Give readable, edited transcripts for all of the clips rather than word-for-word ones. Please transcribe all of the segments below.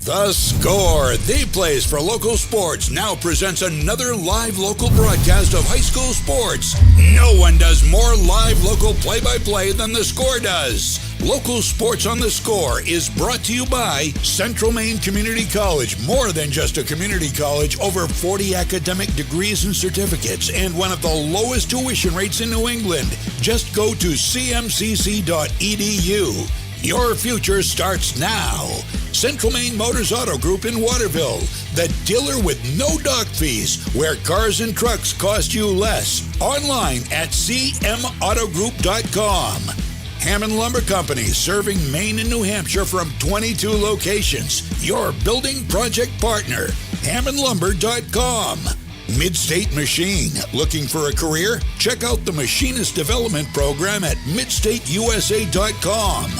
The Score, the place for local sports, now presents another live local broadcast of high school sports. No one does more live local play-by-play than The Score does. Local Sports on The Score is brought to you by Central Maine Community College. More than just a community college, over 40 academic degrees and certificates, and one of the lowest tuition rates in New England. Just go to cmcc.edu. Your future starts now. Central Maine Motors Auto Group in Waterville, the dealer with no dock fees, where cars and trucks cost you less. Online at cmautogroup.com. Hammond Lumber Company, serving Maine and New Hampshire from 22 locations. Your building project partner, hammondlumber.com. Midstate Machine. Looking for a career? Check out the Machinist Development Program at midstateusa.com.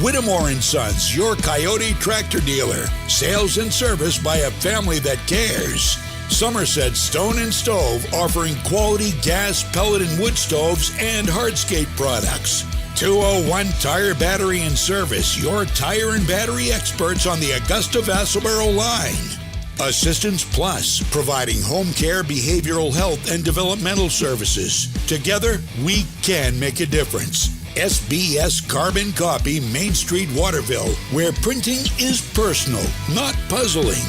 Whittemore & Sons, your Coyote tractor dealer. Sales and service by a family that cares. Somerset Stone and Stove, offering quality gas, pellet, and wood stoves and hardscape products. 201 Tire, Battery, and Service, your tire and battery experts on the Augusta-Vassalboro line. Assistance Plus, providing home care, behavioral health, and developmental services. Together, we can make a difference. SBS Carbon Copy, Main Street, Waterville, where printing is personal, not puzzling.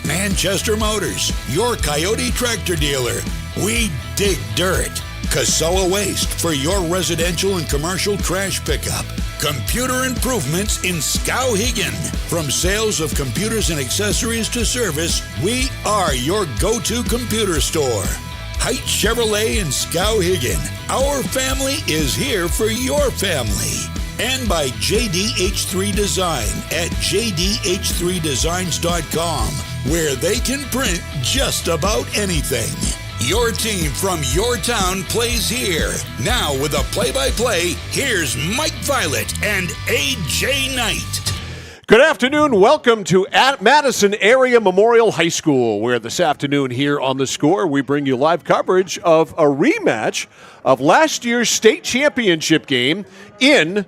Manchester Motors, your Coyote tractor dealer. We dig dirt. Casella Waste, for your residential and commercial trash pickup. Computer Improvements in Skowhegan. From sales of computers and accessories to service, we are your go-to computer store. Heights Chevrolet in Skowhegan. Our family is here for your family. And by JDH3 Design at jdh3designs.com, where they can print just about anything. Your team from your town plays here. Now with a play-by-play, here's Mike Violet and AJ Knight. Good afternoon. Welcome to Madison Area Memorial High School, where this afternoon here on The Score, we bring you live coverage of a rematch of last year's state championship game in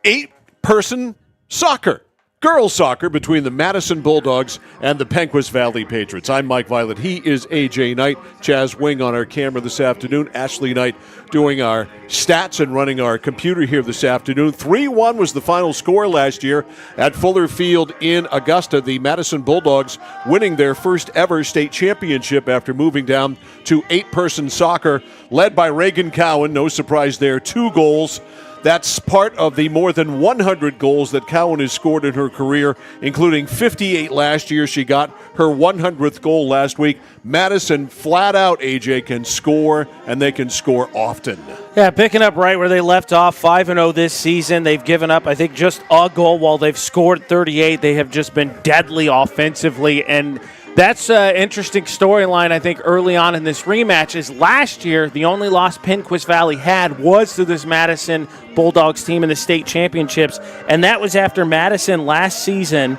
8-person soccer. Girls soccer between the Madison Bulldogs and the Penquis Valley Patriots. I'm Mike Violet. He is AJ Knight. Chaz Wing on our camera this afternoon. Ashley Knight doing our stats and running our computer here this afternoon. 3-1 was the final score last year at Fuller Field in Augusta. The Madison Bulldogs winning their first ever state championship after moving down to 8-person soccer, led by Reagan Cowan. No surprise there. 2 goals. That's part of the more than 100 goals that Cowan has scored in her career, including 58 last year. She got her 100th goal last week. Madison, flat out, AJ, can score, and they can score often. Yeah, picking up right where they left off, 5-0 this season. They've given up, I think, just a goal while they've scored 38. They have just been deadly offensively, and that's an interesting storyline, I think, early on in this rematch. Is last year, the only loss Penquis Valley had was to this Madison Bulldogs team in the state championships, and that was after Madison last season,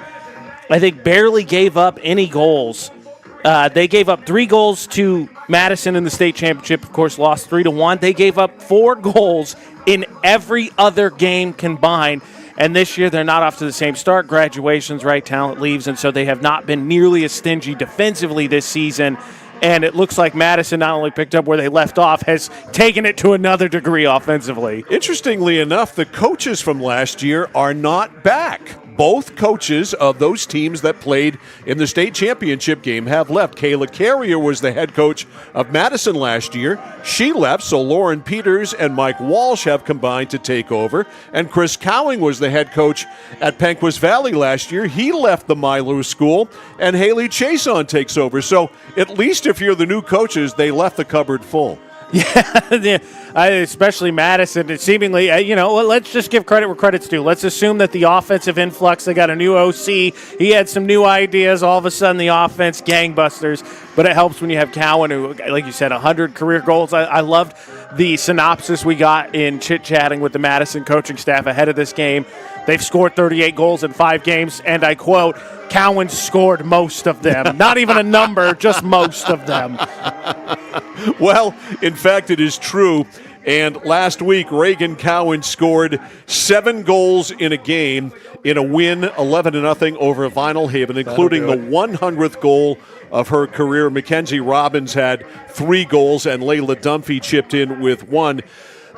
I think, barely gave up any goals. They gave up 3 goals to Madison in the state championship, of course, lost 3-1. They gave up 4 goals in every other game combined. And this year, they're not off to the same start. Graduations, right? Talent leaves, and so they have not been nearly as stingy defensively this season. And it looks like Madison not only picked up where they left off, has taken it to another degree offensively. Interestingly enough, the coaches from last year are not back. Both coaches of those teams that played in the state championship game have left. Kayla Carrier was the head coach of Madison last year. She left, so Lauren Peters and Mike Walsh have combined to take over. And Chris Cowing was the head coach at Penquis Valley last year. He left the Milo School, and Haley Chason takes over. So at least if you're the new coaches, they left the cupboard full. Yeah, especially Madison. It seemingly, let's just give credit where credit's due. Let's assume that the offensive influx, they got a new OC. He had some new ideas. All of a sudden, the offense, gangbusters. But it helps when you have Cowan, who, like you said, 100 career goals. I loved the synopsis we got in chit-chatting with the Madison coaching staff ahead of this game. They've scored 38 goals in 5 games, and I quote, Cowan scored most of them. Not even a number, just most of them. Well, in fact, it is true. And last week, Reagan Cowan scored 7 goals in a game in a win 11-0 over Vinyl Haven, including the 100th goal of her career. Mackenzie Robbins had 3 goals, and Layla Dunphy chipped in with 1.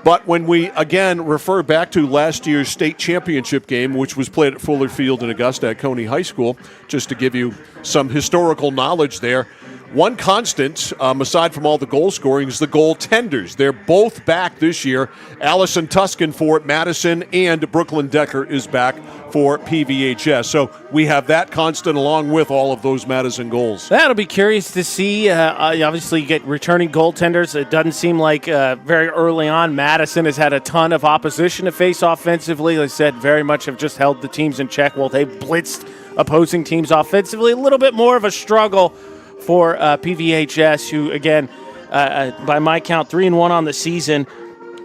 But when we, again, refer back to last year's state championship game, which was played at Fuller Field in Augusta at Coney High School, just to give you some historical knowledge there, one constant, aside from all the goal scoring, is the goaltenders. They're both back this year. Allison Tuscan for Madison, and Brooklyn Decker is back for PVHS. So we have that constant along with all of those Madison goals. That'll be curious to see. Obviously, you get returning goaltenders. It doesn't seem like very early on Madison has had a ton of opposition to face offensively. Like I said, very much have just held the teams in check while they blitzed opposing teams offensively. A little bit more of a struggle for PVHS, who, again, by my count, 3-1 on the season.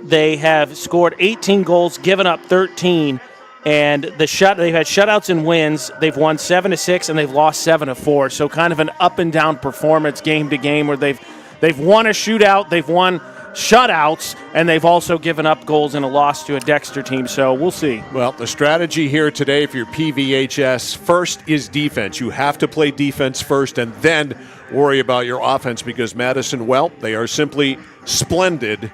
They have scored 18 goals, given up 13, and they've had shutouts and wins. They've won 7-6, and they've lost 7-4. So kind of an up and down performance game to game, where they've won a shootout, they've won shutouts, and they've also given up goals in a loss to a Dexter team. So we'll see. Well, the strategy here today for your PVHS first is defense. You have to play defense first and then worry about your offense, because Madison, well, they are simply splendid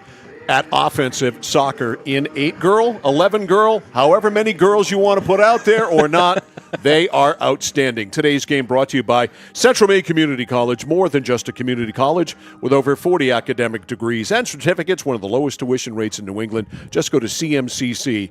at offensive soccer in 8-girl, 11-girl, however many girls you want to put out there or not. They are outstanding. Today's game brought to you by Central Maine Community College, more than just a community college, with over 40 academic degrees and certificates, one of the lowest tuition rates in New England. Just go to cmcc.edu.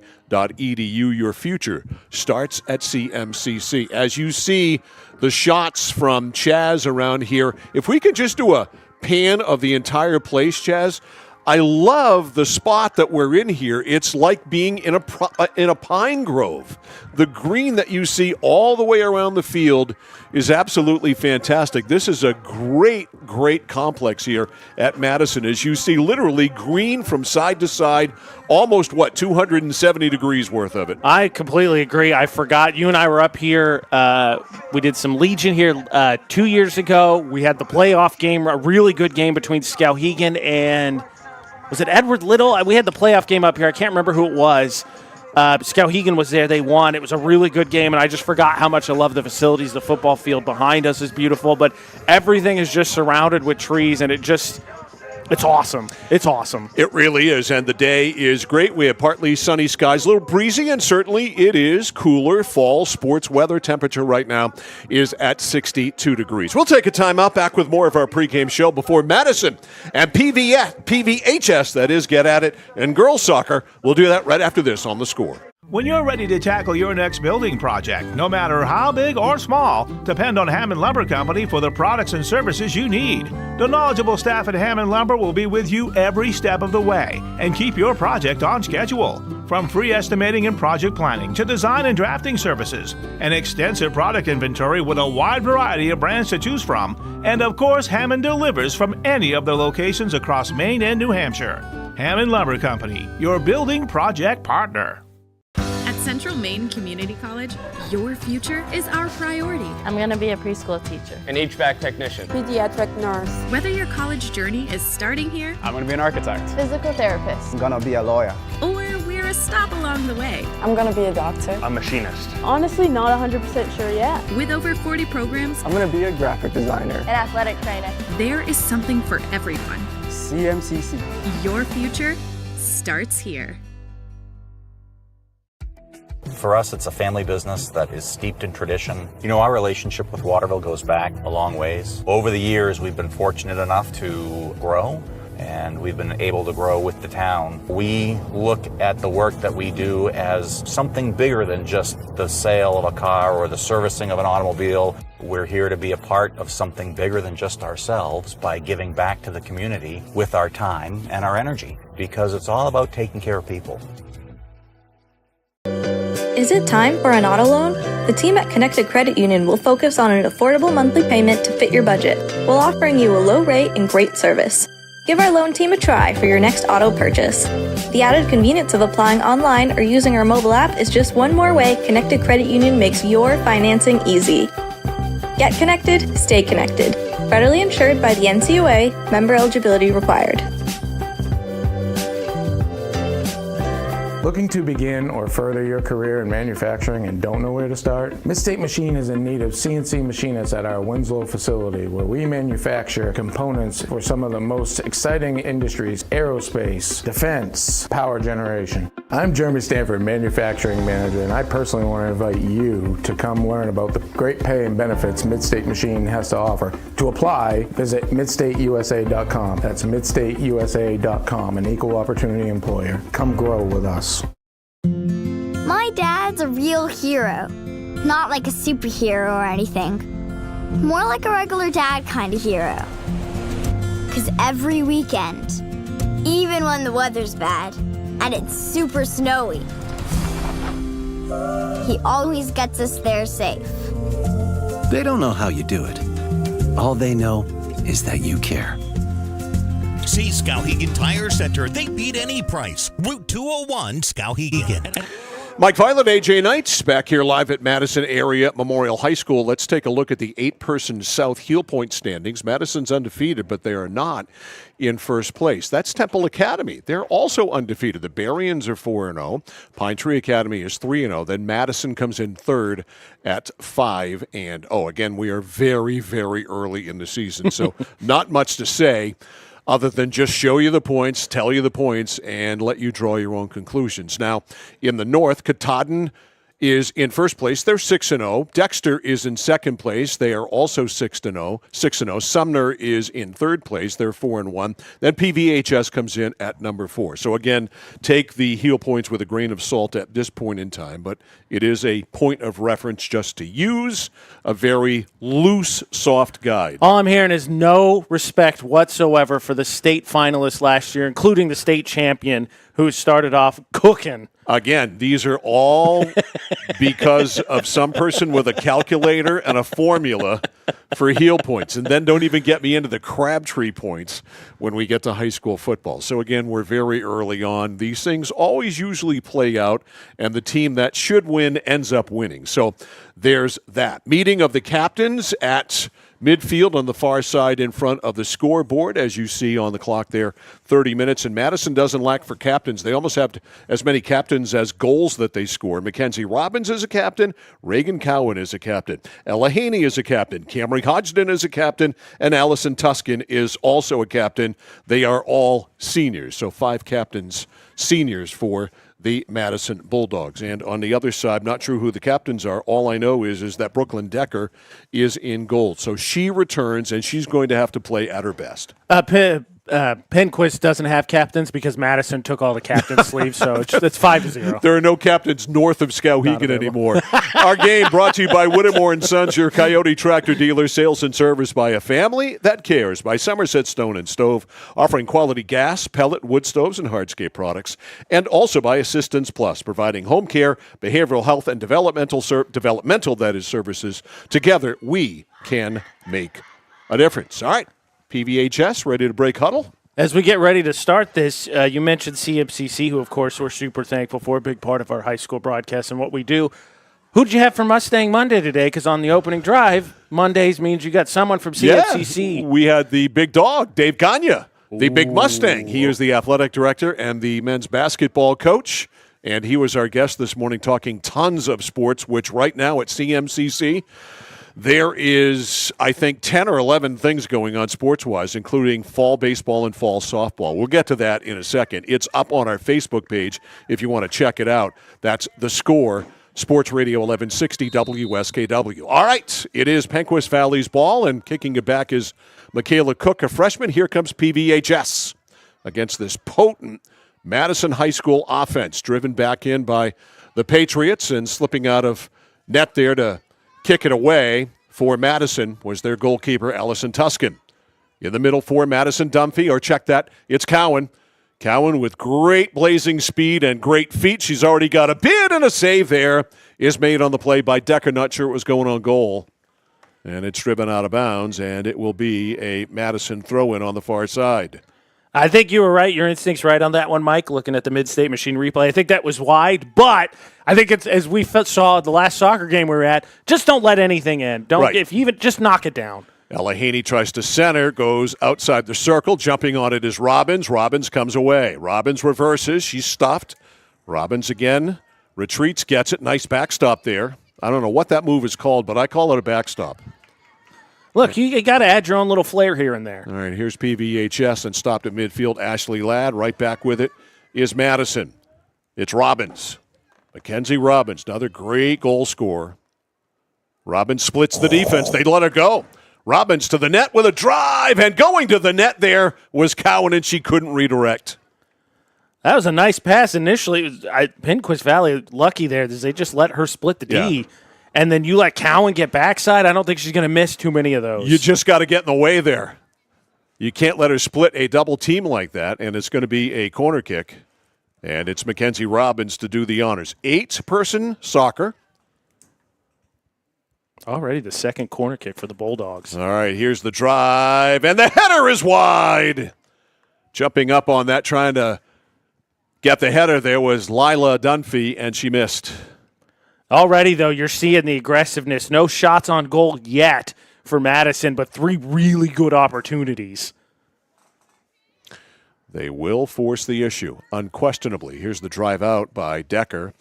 Your future starts at CMCC. As you see the shots from Chaz around here, if we could just do a pan of the entire place, Chaz, I love the spot that we're in here. It's like being in a pine grove. The green that you see all the way around the field is absolutely fantastic. This is a great, great complex here at Madison, as you see literally green from side to side, almost, 270 degrees worth of it. I completely agree. I forgot. You and I were up here. We did some Legion here 2 years ago. We had the playoff game, a really good game between Skowhegan and... was it Edward Little? We had the playoff game up here. I can't remember who it was. Skowhegan was there. They won. It was a really good game, and I just forgot how much I love the facilities. The football field behind us is beautiful, but everything is just surrounded with trees, and it's awesome. It's awesome. It really is, and the day is great. We have partly sunny skies, a little breezy, and certainly it is cooler fall sports weather. Temperature right now is at 62 degrees. We'll take a time out, back with more of our pregame show before Madison and PVHS, that is, get at it, and girls soccer. We'll do that right after this on The Score. When you're ready to tackle your next building project, no matter how big or small, depend on Hammond Lumber Company for the products and services you need. The knowledgeable staff at Hammond Lumber will be with you every step of the way and keep your project on schedule. From free estimating and project planning to design and drafting services, an extensive product inventory with a wide variety of brands to choose from, and of course, Hammond delivers from any of their locations across Maine and New Hampshire. Hammond Lumber Company, your building project partner. At Central Maine Community College, your future is our priority. I'm going to be a preschool teacher, an HVAC technician, pediatric nurse. Whether your college journey is starting here, I'm going to be an architect, physical therapist, I'm going to be a lawyer, or we're a stop along the way, I'm going to be a doctor, a machinist. Honestly, not 100% sure yet. With over 40 programs, I'm going to be a graphic designer, An athletic trainer. There is something for everyone. CMCC. Your future starts here. For us, it's a family business that is steeped in tradition. You know, our relationship with Waterville goes back a long ways. Over the years, we've been fortunate enough to grow, and we've been able to grow with the town. We look at the work that we do as something bigger than just the sale of a car or the servicing of an automobile. We're here to be a part of something bigger than just ourselves by giving back to the community with our time and our energy, because it's all about taking care of people. Is it time for an auto loan? The team at Connected Credit Union will focus on an affordable monthly payment to fit your budget, while offering you a low rate and great service. Give our loan team a try for your next auto purchase. The added convenience of applying online or using our mobile app is just one more way Connected Credit Union makes your financing easy. Get connected, stay connected. Federally insured by the NCUA, member eligibility required. Looking to begin or further your career in manufacturing and don't know where to start? Midstate Machine is in need of CNC machinists at our Winslow facility, where we manufacture components for some of the most exciting industries: aerospace, defense, power generation. I'm Jeremy Stanford, manufacturing manager, and I personally want to invite you to come learn about the great pay and benefits Midstate Machine has to offer. To apply, visit midstateusa.com. That's midstateusa.com, an equal opportunity employer. Come grow with us. My dad's a real hero. Not like a superhero or anything. More like a regular dad kind of hero. 'Cause every weekend, even when the weather's bad and it's super snowy, he always gets us there safe. They don't know how you do it. All they know is that you care. See Skowhegan Tire Center. They beat any price. Route 201, Skowhegan. Mike Violet, AJ Knights, back here live at Madison Area Memorial High School. Let's take a look at the 8-person South Heel Point standings. Madison's undefeated, but they are not in first place. That's Temple Academy. They're also undefeated. The Berrians are 4-0. Pine Tree Academy is 3-0. Then Madison comes in third at 5-0. Again, we are very, very early in the season, so not much to say other than just show you the points, tell you the points, and let you draw your own conclusions. Now, in the North, Katahdin is in first place. They're 6-0. Dexter is in second place. They are also 6-0. Sumner is in third place. They're 4-1. Then PVHS comes in at number 4. So again, take the heel points with a grain of salt at this point in time, but it is a point of reference just to use, a very loose, soft guide. All I'm hearing is no respect whatsoever for the state finalists last year, including the state champion, who started off cooking. Again, these are all because of some person with a calculator and a formula for heel points. And then don't even get me into the Crabtree points when we get to high school football. So again, we're very early on. These things always usually play out, and the team that should win ends up winning. So there's that. Meeting of the captains at midfield on the far side in front of the scoreboard, as you see on the clock there, 30 minutes. And Madison doesn't lack for captains. They almost have as many captains as goals that they score. Mackenzie Robbins is a captain. Reagan Cowan is a captain. Ella Haney is a captain. Camry Hodgson is a captain. And Allison Tuskin is also a captain. They are all seniors. So 5 captains, seniors for the Madison Bulldogs. And on the other side, not sure who the captains are. All I know is that Brooklyn Decker is in goal. So she returns, and she's going to have to play at her best. Penquis doesn't have captains because Madison took all the captain's sleeves, so it's 5-0. There are no captains north of Skowhegan anymore. Our game brought to you by Whittemore & Sons, your Coyote tractor dealer, sales and service by a family that cares, by Somerset Stone and Stove, offering quality gas, pellet, wood stoves, and hardscape products, and also by Assistance Plus, providing home care, behavioral health, and developmental services. Together, we can make a difference. All right. PVHS, ready to break huddle? As we get ready to start this, you mentioned CMCC, who, of course, we're super thankful for, a big part of our high school broadcast and what we do. Who'd you have for Mustang Monday today? Because on the opening drive, Mondays means you got someone from CMCC. Yeah, we had the big dog, Dave Gagne, the big Mustang. He is the athletic director and the men's basketball coach, and he was our guest this morning talking tons of sports, which right now at CMCC, there is, I think, 10 or 11 things going on sports-wise, including fall baseball and fall softball. We'll get to that in a second. It's up on our Facebook page if you want to check it out. That's The Score, Sports Radio 1160 WSKW. All right, it is Penquis Valley's ball, and kicking it back is Michaela Cook, a freshman. Here comes PVHS against this potent Madison High School offense, driven back in by the Patriots, and slipping out of net there to kick it away for Madison was their goalkeeper, Allison Tuskin. In the middle for Madison, Dunphy, or check that, it's Cowan. Cowan with great blazing speed and great feet. She's already got a bid, and a save there is made on the play by Decker. Not sure it was going on goal. And it's driven out of bounds, and it will be a Madison throw-in on the far side. I think you were right. Your instinct's right on that one, Mike, looking at the Mid-State Machine replay. I think that was wide, but I think it's, as we saw the last soccer game we were at, just don't let anything in. If you even just knock it down. Ella Haney tries to center, goes outside the circle. Jumping on it is Robbins. Robbins comes away. Robbins reverses. She's stuffed. Robbins again. Retreats, gets it. Nice backstop there. I don't know what that move is called, but I call it a backstop. Look, you got to add your own little flair here and there. All right, here's PVHS and stopped at midfield. Ashley Ladd right back with it is Madison. It's Robbins. Mackenzie Robbins, another great goal scorer. Robbins splits the defense. They let her go. Robbins to the net with a drive, and going to the net there was Cowan, and she couldn't redirect. That was a nice pass initially. Penquis Valley lucky there. They just let her split the D. And then you let Cowan get backside. I don't think she's going to miss too many of those. You just got to get in the way there. You can't let her split a double team like that, and it's going to be a corner kick. And it's Mackenzie Robbins to do the honors. 8-person soccer. Already the second corner kick for the Bulldogs. All right, here's the drive, and the header is wide. Jumping up on that, trying to get the header there was Lila Dunphy, and she missed. Already, though, you're seeing the aggressiveness. No shots on goal yet for Madison, but 3 really good opportunities. They will force the issue, unquestionably. Here's the drive out by Decker,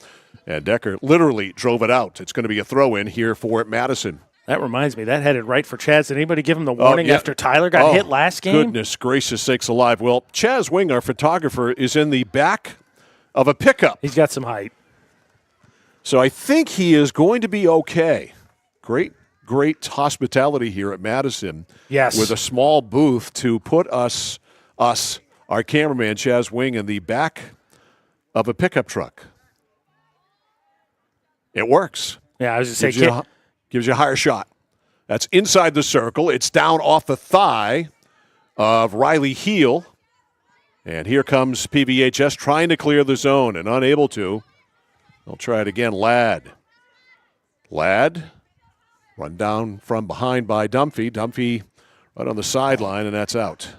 and Decker literally drove it out. It's going to be a throw-in here for Madison. That reminds me, that headed right for Chaz. Did anybody give him the warning after Tyler got hit last game? Goodness gracious sakes alive. Well, Chaz Wing, our photographer, is in the back of a pickup. He's got some height. So I think he is going to be okay. Great hospitality here at Madison. Yes. With a small booth to put us, our cameraman, Chaz Wing, in the back of a pickup truck. It works. Yeah, I was just saying. Gives you a higher shot. That's inside the circle. It's down off the thigh of Riley Heel. And here comes PVHS trying to clear the zone and unable to. They'll try it again. Ladd run down from behind by Dunphy. Dunphy right on the sideline, and that's out.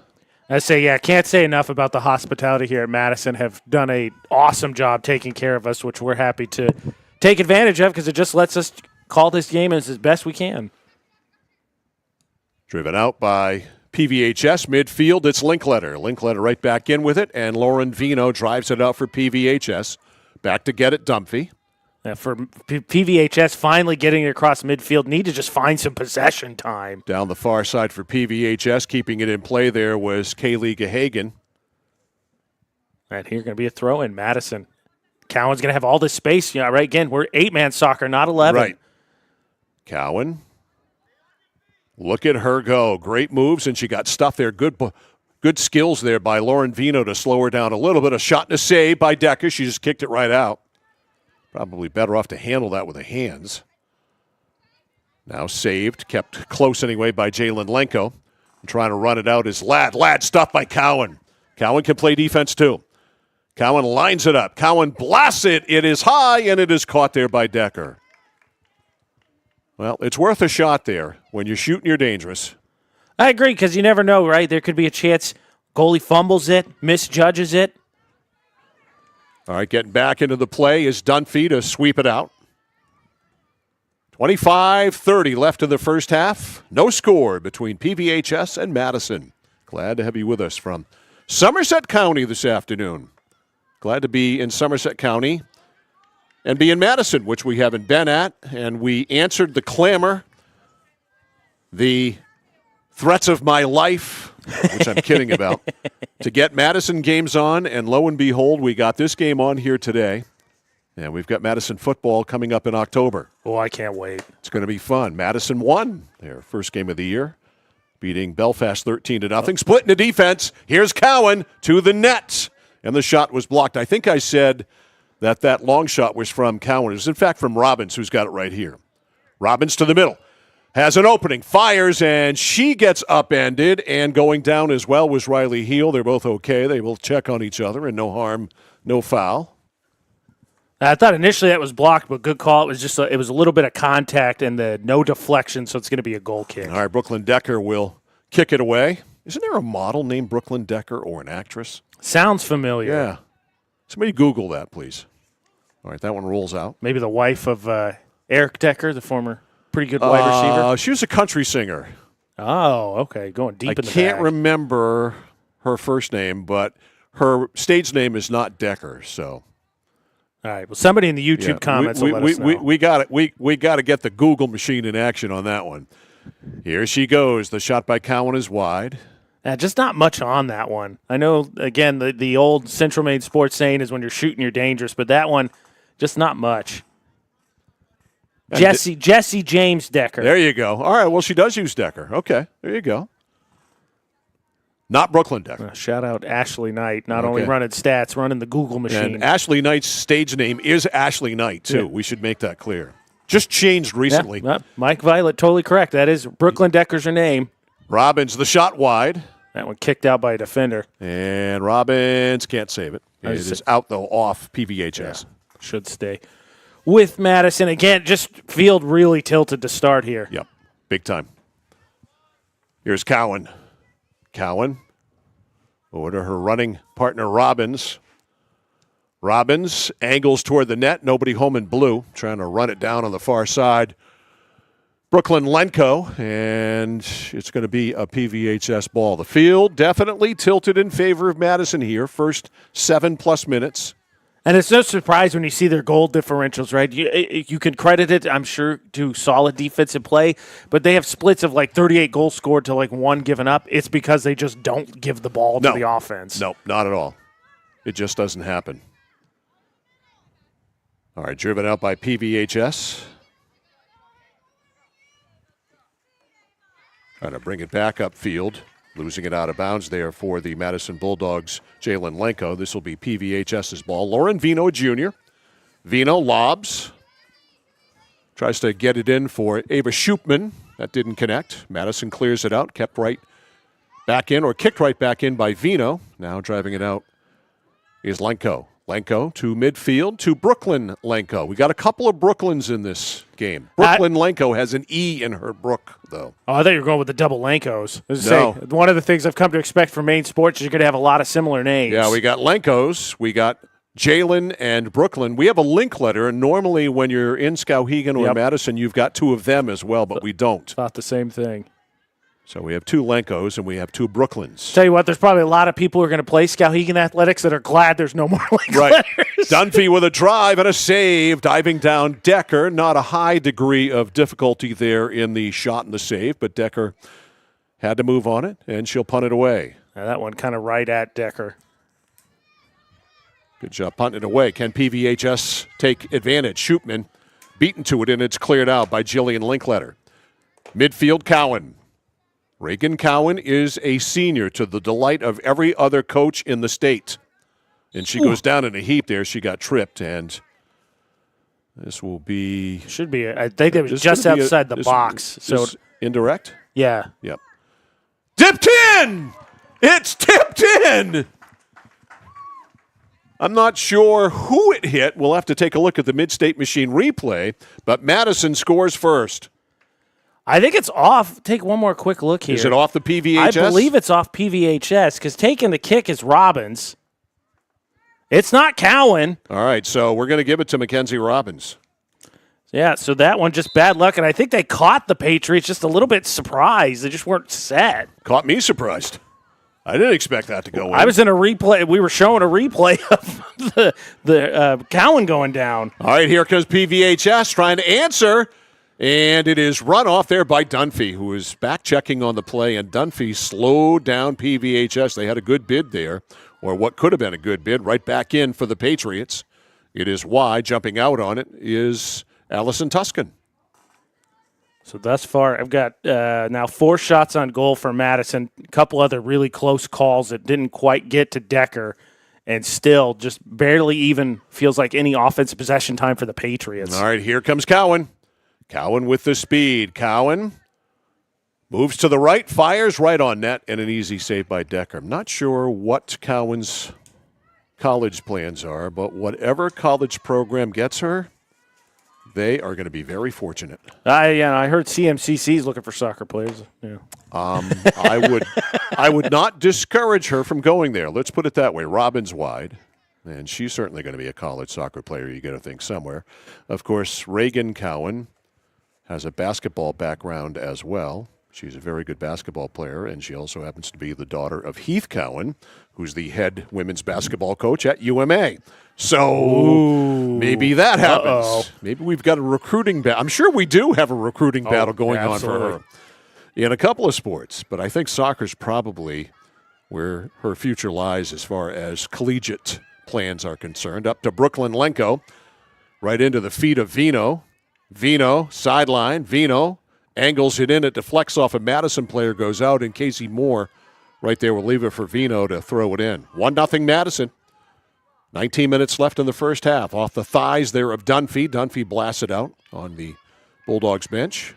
I say, can't say enough about the hospitality here at Madison. Have done an awesome job taking care of us, which we're happy to take advantage of because it just lets us call this game as best we can. Driven out by PVHS midfield. It's Linkletter. Linkletter right back in with it, and Lauren Vino drives it out for PVHS. Back to get it, Dunphy. For PVHS finally getting it across midfield, need to just find some possession time. Down the far side for PVHS, keeping it in play there was Kaylee Gahagan. And here going to be a throw in. Madison. Cowan's going to have all this space. Right, again, we're 8-man soccer, not 11. Right. Cowan. Look at her go. Great moves, and she got stuff there. Good skills there by Lauren Vino to slow her down a little bit. A shot and a save by Decker. She just kicked it right out. Probably better off to handle that with the hands. Now saved, kept close anyway by Jalen Lenko. Trying to run it out is Ladd. Ladd stuffed by Cowan. Cowan can play defense too. Cowan lines it up. Cowan blasts it. It is high, and it is caught there by Decker. Well, it's worth a shot there. When you're shooting, you're dangerous. I agree, because you never know, right? There could be a chance goalie fumbles it, misjudges it. All right, getting back into the play is Dunphy to sweep it out. 25-30 left in the first half. No score between PVHS and Madison. Glad to have you with us from Somerset County this afternoon. Glad to be in Somerset County and be in Madison, which we haven't been at. And we answered the clamor, the threats of my life, which I'm kidding about, to get Madison games on. And lo and behold, we got this game on here today. And we've got Madison football coming up in October. Oh, I can't wait. It's going to be fun. Madison won their first game of the year, beating Belfast 13-0. Split into defense. Here's Cowan to the net. And the shot was blocked. I think I said that long shot was from Cowan. It was, in fact, from Robbins, who's got it right here. Robbins to the middle. Has an opening. Fires, and she gets upended. And going down as well was Riley Heel. They're both okay. They will check on each other, and no harm, no foul. I thought initially that was blocked, but good call. It was just it was a little bit of contact and no deflection, so it's going to be a goal kick. All right, Brooklyn Decker will kick it away. Isn't there a model named Brooklyn Decker or an actress? Sounds familiar. Yeah. Somebody Google that, please. All right, that one rolls out. Maybe the wife of Eric Decker, the former pretty good wide receiver. She was a country singer. Oh, okay. Going deep in the bag. I can't remember her first name, but her stage name is not Decker, so All right. Well, somebody in the YouTube comments will let us know. We got it. We got to get the Google machine in action on that one. Here she goes. The shot by Cowan is wide. Just not much on that one. I know, again, the old Central Maine sports saying is when you're shooting, you're dangerous, but that one, just not much. Jesse James Decker. There you go. All right, well, she does use Decker. Okay, there you go. Not Brooklyn Decker. Shout out Ashley Knight, not only running stats, running the Google machine. And Ashley Knight's stage name is Ashley Knight, too. Yeah. We should make that clear. Just changed recently. Yeah, Mike Violet, totally correct. That is Brooklyn Decker's her name. Robbins, the shot wide. That one kicked out by a defender. And Robbins can't save it. It is out, though, off PVHS. Yeah, should stay. With Madison, again, just field really tilted to start here. Yep, big time. Here's Cowan. Cowan over to her running partner, Robbins. Robbins angles toward the net. Nobody home in blue. Trying to run it down on the far side. Brooklyn Lenko, and it's going to be a PVHS ball. The field definitely tilted in favor of Madison here. First 7+ minutes. And it's no surprise when you see their goal differentials, right? You can credit it, I'm sure, to solid defensive play, but they have splits of like 38 goals scored to like 1 given up. It's because they just don't give the ball to the offense. No, not at all. It just doesn't happen. All right, driven out by PVHS. Trying to bring it back upfield. Losing it out of bounds there for the Madison Bulldogs, Jalen Lenko. This will be PVHS's ball. Lauren Vino Jr. Vino lobs. Tries to get it in for Ava Schupman. That didn't connect. Madison clears it out. Kept right back in, or kicked right back in by Vino. Now driving it out is Lenko. Lenko to midfield to Brooklyn Lenko. We got a couple of Brooklyns in this game. Brooklyn Lenko has an E in her Brook, though. Oh, I thought you were going with the double Lenkos. No. One of the things I've come to expect from Maine sports is you're going to have a lot of similar names. Yeah, we got Lenkos. We got Jalen and Brooklyn. We have a link letter, and normally when you're in Skowhegan or Madison, you've got 2 of them as well, but we don't. Thought the same thing. So we have 2 Lenkos and we have 2 Brooklyns. Tell you what, there's probably a lot of people who are going to play Skowhegan Athletics that are glad there's no more link letters. Dunphy with a drive and a save, diving down Decker. Not a high degree of difficulty there in the shot and the save, but Decker had to move on it, and she'll punt it away. Now that one kind of right at Decker. Good job punting it away. Can PVHS take advantage? Schupman beaten to it, and it's cleared out by Jillian Linkletter. Midfield, Cowan. Reagan Cowan is a senior, to the delight of every other coach in the state. And she goes down in a heap there. She got tripped, and this will be... Should be. I think it was just outside the box. So indirect? Yeah. Yep. Tipped in! It's tipped in! I'm not sure who it hit. We'll have to take a look at the Mid-State Machine replay, but Madison scores first. I think it's off. Take one more quick look here. Is it off the PVHS? I believe it's off PVHS because taking the kick is Robbins. It's not Cowan. All right, so we're going to give it to Mackenzie Robbins. Yeah, so that one just bad luck, and I think they caught the Patriots just a little bit surprised. They just weren't set. Caught me surprised. I didn't expect that to go in. I was in a replay. We were showing a replay of the Cowan going down. All right, here comes PVHS trying to answer. And it is run off there by Dunphy, who is back checking on the play. And Dunphy slowed down PVHS. They had a good bid there, or what could have been a good bid, right back in for the Patriots. It is wide. Jumping out on it is Allison Tuscan. So thus far, I've got now 4 shots on goal for Madison. A couple other really close calls that didn't quite get to Decker. And still just barely even feels like any offensive possession time for the Patriots. All right, here comes Cowan. Cowan with the speed. Cowan moves to the right, fires right on net, and an easy save by Decker. I'm not sure what Cowan's college plans are, but whatever college program gets her, they are going to be very fortunate. I heard CMCC is looking for soccer players. Yeah. I would not discourage her from going there. Let's put it that way. Robbins wide. And she's certainly going to be a college soccer player, you got to think, somewhere. Of course, Reagan Cowan has a basketball background as well. She's a very good basketball player, and she also happens to be the daughter of Heath Cowan, who's the head women's basketball coach at UMA. So maybe that happens. Uh-oh. Maybe we've got a recruiting battle. I'm sure we do have a recruiting battle going on for her in a couple of sports, but I think soccer's probably where her future lies as far as collegiate plans are concerned. Up to Brooklyn Lenko, right into the feet of Vino. Vino, sideline. Vino angles it in. It deflects off a Madison player, goes out, and Casey Moore right there will leave it for Vino to throw it in. 1-0 Madison. 19 minutes left in the first half. Off the thighs there of Dunphy. Dunphy blasts it out on the Bulldogs bench.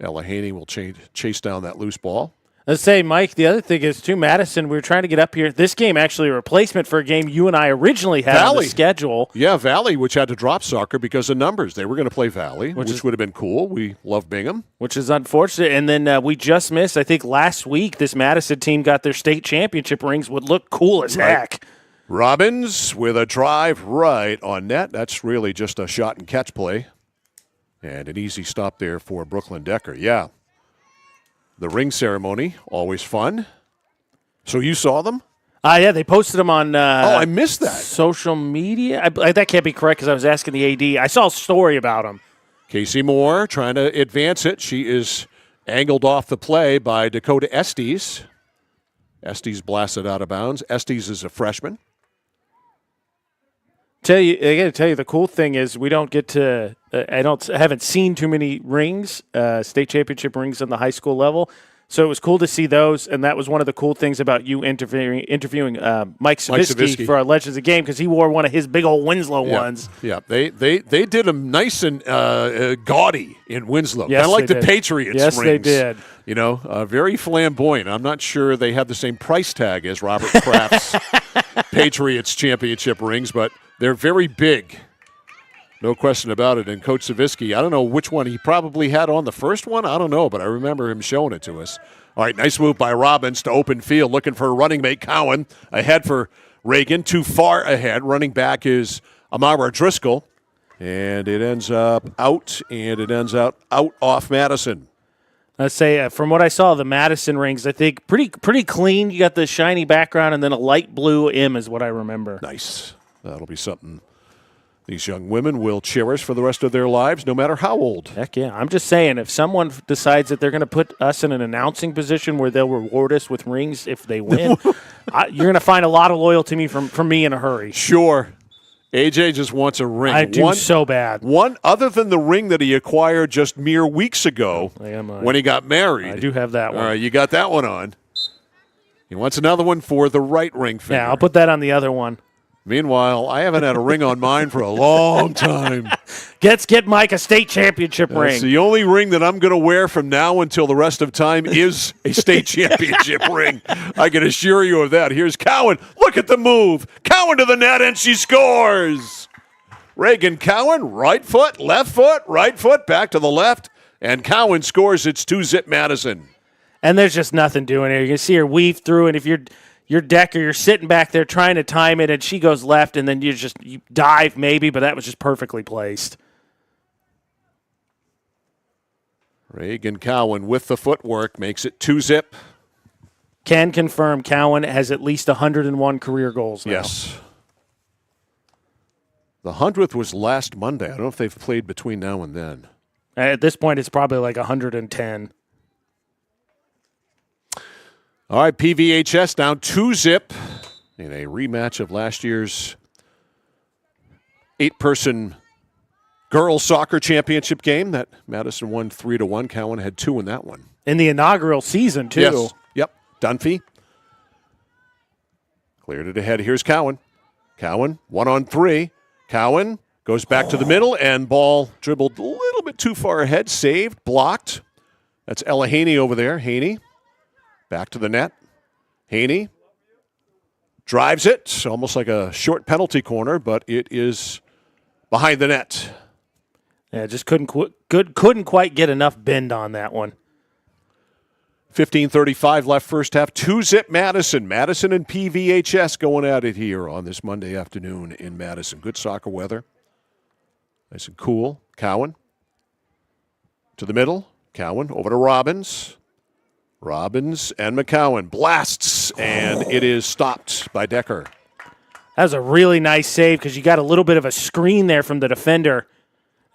Ella Haney will chase down that loose ball. Let's say, Mike, the other thing is, too, Madison, we were trying to get up here. This game actually a replacement for a game you and I originally had on the schedule. Yeah, Valley, which had to drop soccer because of numbers. They were going to play Valley, which would have been cool. We love Bingham. Which is unfortunate. And then we just missed, I think last week, this Madison team got their state championship rings. Would look cool as heck. Robbins with a drive right on net. That's really just a shot and catch play. And an easy stop there for Brooklyn Decker. Yeah. The ring ceremony, always fun. So you saw them? Yeah, they posted them on I missed that. Social media. That can't be correct because I was asking the AD. I saw a story about them. Casey Moore trying to advance it. She is angled off the play by Dakota Estes. Estes blasted out of bounds. Estes is a freshman. I got to tell you, the cool thing is we don't get to. I haven't seen too many rings, state championship rings on the high school level. So it was cool to see those, and that was one of the cool things about you interviewing Mike Savitsky for our Legends of the Game because he wore one of his big old Winslow ones. Yeah, they did them nice and gaudy in Winslow, yes, kind of like the did. Patriots yes, rings. They did. You know, very flamboyant. I'm not sure they have the same price tag as Robert Kraft's Patriots championship rings, but they're very big. No question about it. And Coach Savitsky, I don't know which one he probably had on the first one. I don't know, but I remember him showing it to us. All right, nice move by Robbins to open field, looking for a running mate. Cowan ahead for Reagan, too far ahead. Running back is Amara Driscoll. And it ends up out, and it ends out off Madison. Let's say, from what I saw, the Madison rings, I think pretty clean. You got the shiny background and then a light blue M is what I remember. Nice. That'll be something these young women will cherish for the rest of their lives, no matter how old. Heck yeah. I'm just saying, if someone decides that they're going to put us in an announcing position where they'll reward us with rings if they win, you're going to find a lot of loyalty from me in a hurry. Sure. AJ just wants a ring. I do so bad. One other than the ring that he acquired just mere weeks ago when he got married. I do have that one. All right, you got that one on. He wants another one for the right ring finger. Yeah, I'll put that on the other one. Meanwhile, I haven't had a ring on mine for a long time. Get Mike a state championship ring. The only ring that I'm going to wear from now until the rest of time is a state championship ring. I can assure you of that. Here's Cowan. Look at the move. Cowan to the net, and she scores. Reagan Cowan, right foot, right foot, back to the left, and Cowan scores. It's 2-0 Madison. And there's just nothing doing here. You can see her weave through, and if you're Decker, you're sitting back there trying to time it, and she goes left, and then you dive maybe, but that was just perfectly placed. Reagan Cowan with the footwork makes it 2-0. Can confirm Cowan has at least 101 career goals now. Yes. The 100th was last Monday. I don't know if they've played between now and then. At this point, it's probably like 110. All right, PVHS down 2-0 in a rematch of last year's 8-person girls soccer championship game that Madison won 3-1. Cowan had 2 in that one. In the inaugural season, too. Yes. Yep. Dunphy cleared it ahead. Here's Cowan. Cowan, 1-on-3. Cowan goes back to the middle, and ball dribbled a little bit too far ahead. Saved, blocked. That's Ella Haney over there. Haney. Back to the net. Haney drives it, almost like a short penalty corner, but it is behind the net. Yeah, just couldn't quite get enough bend on that one. 15:35 left first half. 2-0 Madison. Madison and PVHS going at it here on this Monday afternoon in Madison. Good soccer weather. Nice and cool. Cowan to the middle. Cowan over to Robbins. Robbins and McCowan blasts, and it is stopped by Decker. That was a really nice save because you got a little bit of a screen there from the defender,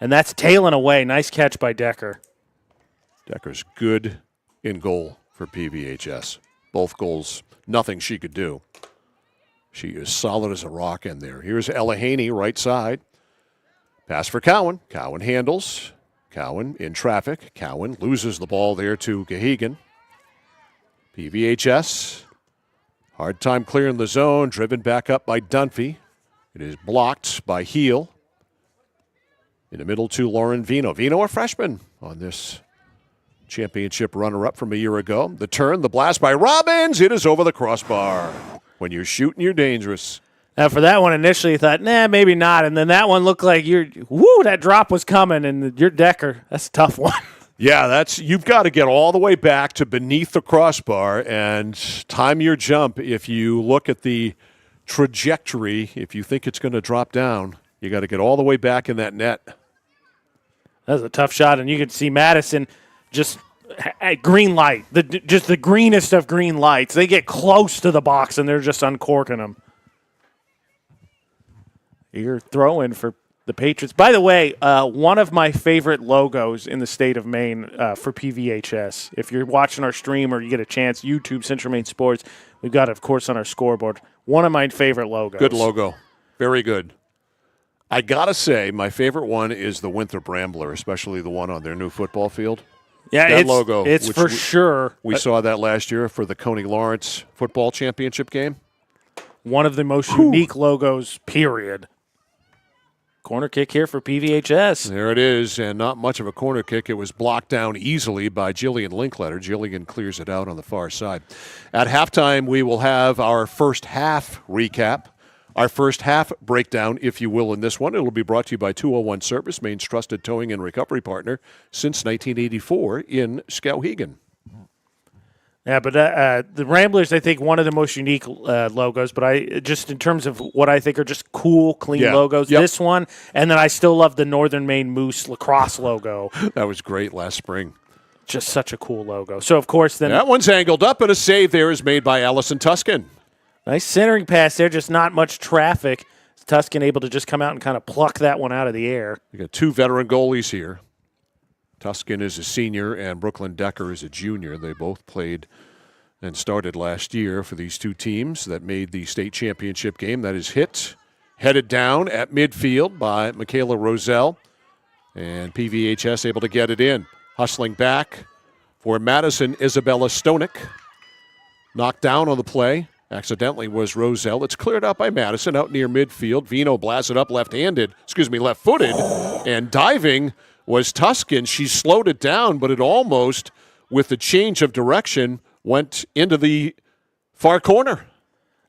and that's tailing away. Nice catch by Decker. Decker's good in goal for PVHS. Both goals, nothing she could do. She is solid as a rock in there. Here's Ella Haney, right side. Pass for Cowan. Cowan handles. Cowan in traffic. Cowan loses the ball there to Gahegan. PVHS. Hard time clearing the zone. Driven back up by Dunphy. It is blocked by Heel. In the middle to Lauren Vino. Vino, a freshman on this championship runner-up from a year ago. The turn, the blast by Robbins. It is over the crossbar. When you're shooting, you're dangerous. Now, for that one, initially you thought, nah, maybe not. And then that one looked like that drop was coming, and your Decker, that's a tough one. Yeah, you've got to get all the way back to beneath the crossbar and time your jump. If you look at the trajectory, if you think it's going to drop down, you got to get all the way back in that net. That was a tough shot, and you could see Madison just at green light, just the greenest of green lights. They get close to the box, and they're just uncorking them. You're throwing for the Patriots. By the way, one of my favorite logos in the state of Maine for PVHS. If you're watching our stream or you get a chance, YouTube, Central Maine Sports, we've got it, of course, on our scoreboard. One of my favorite logos. Good logo. Very good. I got to say, my favorite one is the Winthrop Rambler, especially the one on their new football field. Yeah, that logo. It's for sure. We saw that last year for the Coney Lawrence football championship game. One of the most unique logos, period. Corner kick here for PVHS. There it is, and not much of a corner kick. It was blocked down easily by Jillian Linkletter. Jillian clears it out on the far side. At halftime, we will have our first half recap, our first half breakdown, if you will, in this one. It will be brought to you by 201 Service, Maine's trusted towing and recovery partner since 1984 in Skowhegan. Yeah, but the Ramblers, I think, one of the most unique logos. But I just in terms of what I think are just cool, clean logos. Yep. This one, and then I still love the Northern Maine Moose lacrosse logo. That was great last spring. Just such a cool logo. So of course, then that one's angled up, and a save there is made by Allison Tuscan. Nice centering pass there. Just not much traffic. Tuscan able to just come out and kind of pluck that one out of the air. We got two veteran goalies here. Tuscan is a senior and Brooklyn Decker is a junior. They both played and started last year for these two teams that made the state championship game. That is headed down at midfield by Michaela Roselle. And PVHS able to get it in. Hustling back for Madison, Isabella Stonick. Knocked down on the play. Accidentally was Roselle. It's cleared out by Madison out near midfield. Vino blasted up left-footed. And diving was Tuscan. She slowed it down, but it almost, with the change of direction, went into the far corner.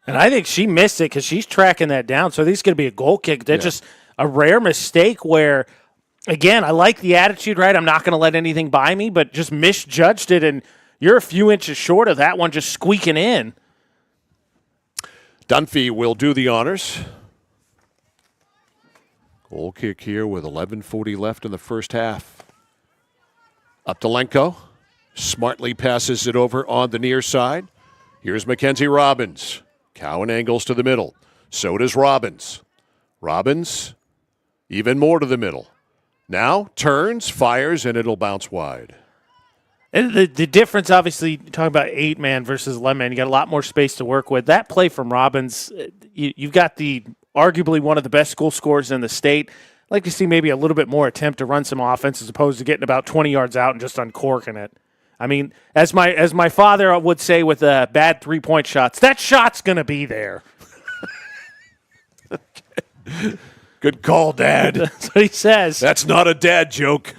And I think she missed it because she's tracking that down. So I think it's going to be a goal kick. That's just a rare mistake where, again, I like the attitude, right? I'm not going to let anything by me, but just misjudged it, and you're a few inches short of that one just squeaking in. Dunphy will do the honors. Goal kick here with 11:40 left in the first half. Up to Lenko. Smartly passes it over on the near side. Here's Mackenzie Robbins. Cowan angles to the middle. So does Robbins. Robbins, even more to the middle. Now turns, fires, and it'll bounce wide. And the difference, obviously, talking about 8-man versus 11-man, you got a lot more space to work with. That play from Robbins, you've got arguably one of the best goal scorers in the state. I'd like to see maybe a little bit more attempt to run some offense as opposed to getting about 20 yards out and just uncorking it. I mean, as my father would say with bad three-point shots, that shot's going to be there. Good call, Dad. That's what he says. That's not a dad joke.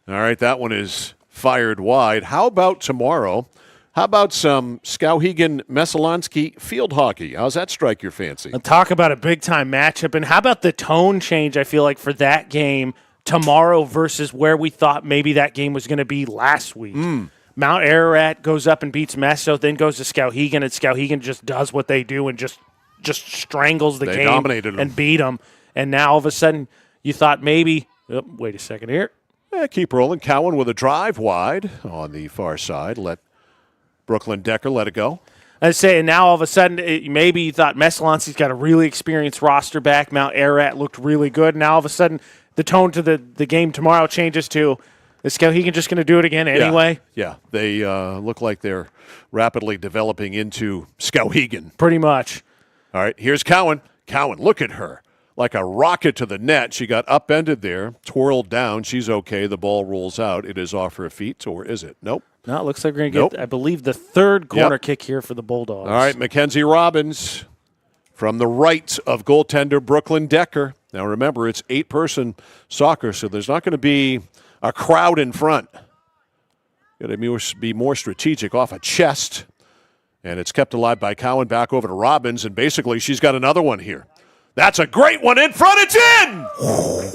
All right, that one is fired wide. How about tomorrow? How about some Skowhegan Messalonsky field hockey? How's that strike your fancy? And talk about a big-time matchup. And how about the tone change, I feel like, for that game tomorrow versus where we thought maybe that game was going to be last week. Mount Ararat goes up and beats Meso, then goes to Skowhegan, and Skowhegan just does what they do and just strangles the game dominated them and beat them. And now all of a sudden you thought maybe, wait a second here. Keep rolling. Cowan with a drive wide on the far side. Let Brooklyn Decker let it go. I say, and now all of a sudden, maybe you thought Messalonski's got a really experienced roster back. Mount Ararat looked really good. Now all of a sudden, the tone to the game tomorrow changes to, is Skowhegan just going to do it again anyway? Yeah. They look like they're rapidly developing into Skowhegan. Pretty much. All right, here's Cowan. Cowan, look at her. Like a rocket to the net. She got upended there, twirled down. She's okay. The ball rolls out. It is off her feet, or is it? Nope. No, it looks like we're going to get, I believe, the third corner Yep. kick here for the Bulldogs. All right, Mackenzie Robbins from the right of goaltender Brooklyn Decker. Now remember, it's 8-person soccer, so there's not going to be a crowd in front. Got to be more strategic off a chest. And it's kept alive by Cowan, back over to Robbins, and basically she's got another one here. That's a great one in front. It's in!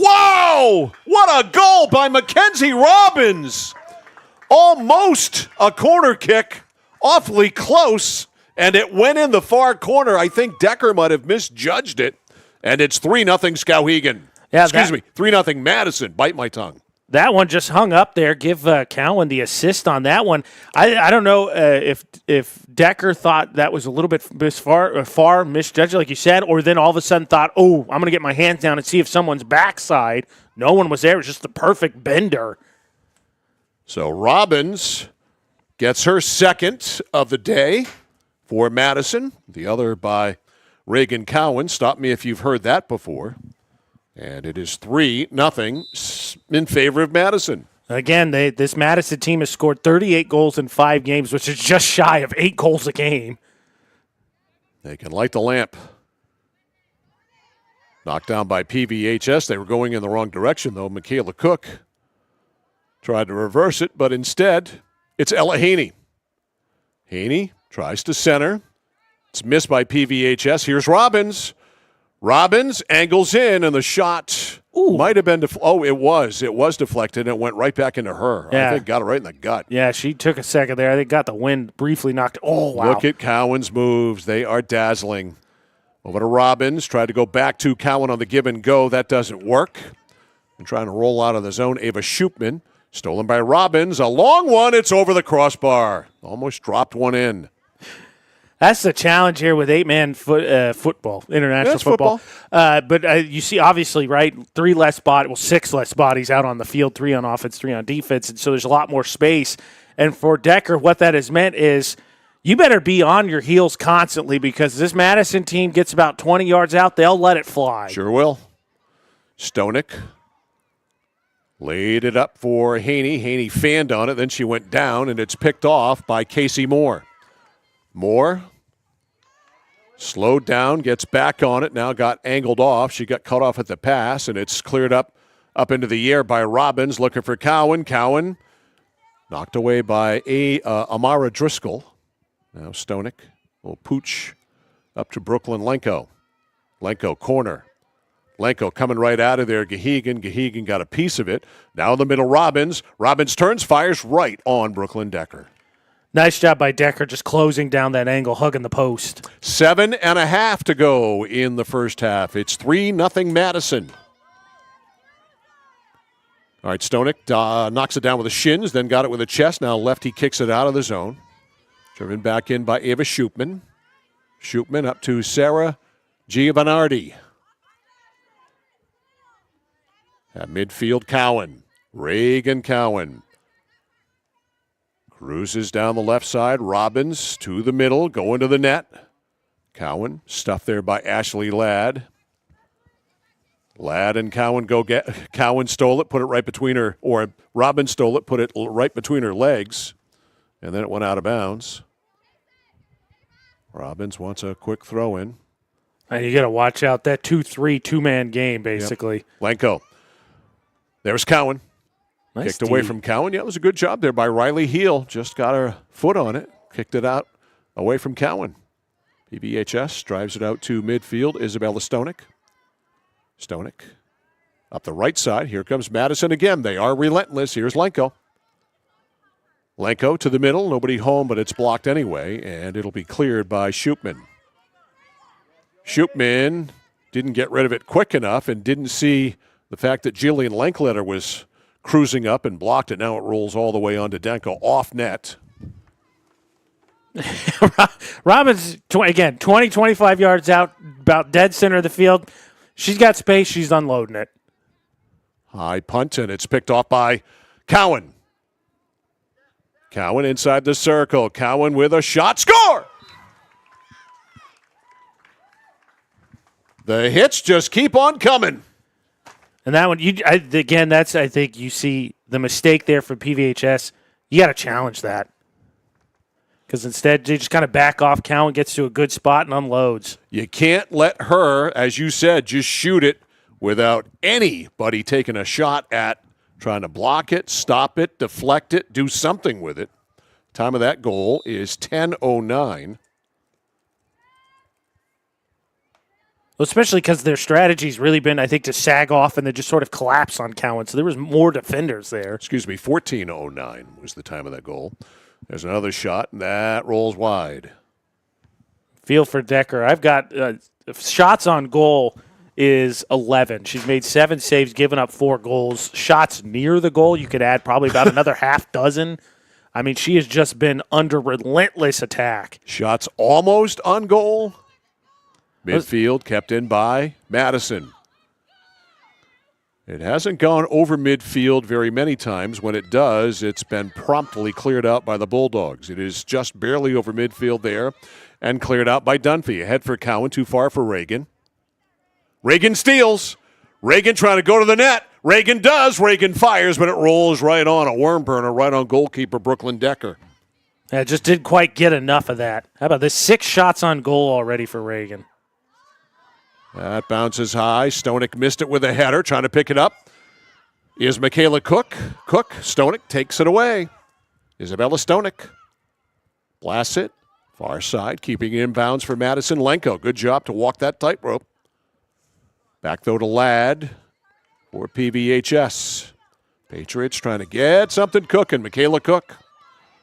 Wow! What a goal by Mackenzie Robbins! Almost a corner kick, awfully close, and it went in the far corner. I think Decker might have misjudged it, and it's 3-0 Skowhegan. Yeah, Excuse me, 3-0 Madison. Bite my tongue. That one just hung up there. Give Cowan the assist on that one. I don't know if Decker thought that was a little bit far misjudged, like you said, or then all of a sudden thought, oh, I'm going to get my hands down and see if someone's backside. No one was there. It was just the perfect bender. So Robbins gets her second of the day for Madison. The other by Reagan Cowan. Stop me if you've heard that before. And it is 3-0 in favor of Madison. Again, this Madison team has scored 38 goals in 5 games, which is just shy of 8 goals a game. They can light the lamp. Knocked down by PVHS. They were going in the wrong direction, though. Michaela Cook tried to reverse it, but instead, it's Ella Haney. Haney tries to center. It's missed by PVHS. Here's Robbins. Robbins angles in, and the shot might have been it was deflected, and it went right back into her. Yeah. I think got it right in the gut. Yeah, she took a second there. I think got the wind briefly knocked. Oh, wow. Look at Cowan's moves. They are dazzling. Over to Robbins. Tried to go back to Cowan on the give and go. That doesn't work. And trying to roll out of the zone, Ava Schupman. Stolen by Robbins. A long one. It's over the crossbar. Almost dropped one in. That's the challenge here with 8-man football, international football. But you see, obviously, right, 6 less bodies out on the field, 3 on offense, 3 on defense, and so there's a lot more space. And for Decker, what that has meant is you better be on your heels constantly because this Madison team gets about 20 yards out, they'll let it fly. Sure will. Stonick laid it up for Haney. Haney fanned on it, then she went down, and it's picked off by Casey Moore. Moore slowed down, gets back on it, now got angled off. She got cut off at the pass, and it's cleared up into the air by Robbins, looking for Cowan. Cowan knocked away by Amara Driscoll. Now Stonick will pooch up to Brooklyn Lenko. Lenko corner. Lenko coming right out of there. Gahegan got a piece of it. Now in the middle, Robbins. Robbins turns, fires right on Brooklyn Decker. Nice job by Decker just closing down that angle, hugging the post. 7.5 to go in the first half. It's 3-0 Madison. All right, Stonick knocks it down with the shins, then got it with the chest. Now lefty kicks it out of the zone. Driven back in by Ava Schupman. Schupman up to Sarah Giovanardi. At midfield, Cowan. Reagan Cowan. Cruises down the left side. Robbins to the middle, going to the net. Cowan stuffed there by Ashley Ladd. Ladd and Cowan go get. Cowan stole it, put it right between her, or Robbins stole it, put it right between her legs, and then it went out of bounds. Robbins wants a quick throw in. And you got to watch out that 2-3 two-man game, basically. Yep. Lenko. There's Cowan. Nice Kicked away from Cowan. Yeah, it was a good job there by Riley Heel. Just got her foot on it. Kicked it out away from Cowan. PVHS drives it out to midfield. Isabella Stonick. Stonick up the right side. Here comes Madison again. They are relentless. Here's Lenko. Lenko to the middle. Nobody home, but it's blocked anyway, and it'll be cleared by Schupman. Schupman didn't get rid of it quick enough and didn't see the fact that Jillian Lankletter was cruising up and blocked it. Now it rolls all the way onto Denko off net. Robbins, 20, 25 yards out, about dead center of the field. She's got space. She's unloading it. High punt, and it's picked off by Cowan. Cowan inside the circle. Cowan with a shot. Score! The hits just keep on coming. And that one, that's, I think, you see the mistake there for PVHS. You got to challenge that. Because instead, they just kind of back off. Cowan gets to a good spot and unloads. You can't let her, as you said, just shoot it without anybody taking a shot at trying to block it, stop it, deflect it, do something with it. Time of that goal is 10:09. Well, especially because their strategy's really been, I think, to sag off and then just sort of collapse on Cowan. So there was more defenders there. 14:09 was the time of that goal. There's another shot, and that rolls wide. Feel for Decker. I've got shots on goal is 11. She's made 7 saves, given up 4 goals. Shots near the goal, you could add probably about another half dozen. I mean, she has just been under relentless attack. Shots almost on goal. Midfield kept in by Madison. It hasn't gone over midfield very many times. When it does, it's been promptly cleared out by the Bulldogs. It is just barely over midfield there and cleared out by Dunphy. Ahead for Cowan, too far for Reagan. Reagan steals. Reagan trying to go to the net. Reagan does. Reagan fires, but it rolls right on a worm burner, right on goalkeeper Brooklyn Decker. Yeah, just didn't quite get enough of that. How about this? 6 shots on goal already for Reagan. That bounces high. Stonick missed it with a header, trying to pick it up. Is Michaela Cook. Stonick takes it away. Isabella Stonick blasts it. Far side, keeping it inbounds for Madison. Lenko, good job to walk that tightrope. Back, though, to Ladd for PVHS. Patriots trying to get something cooking. Michaela Cook.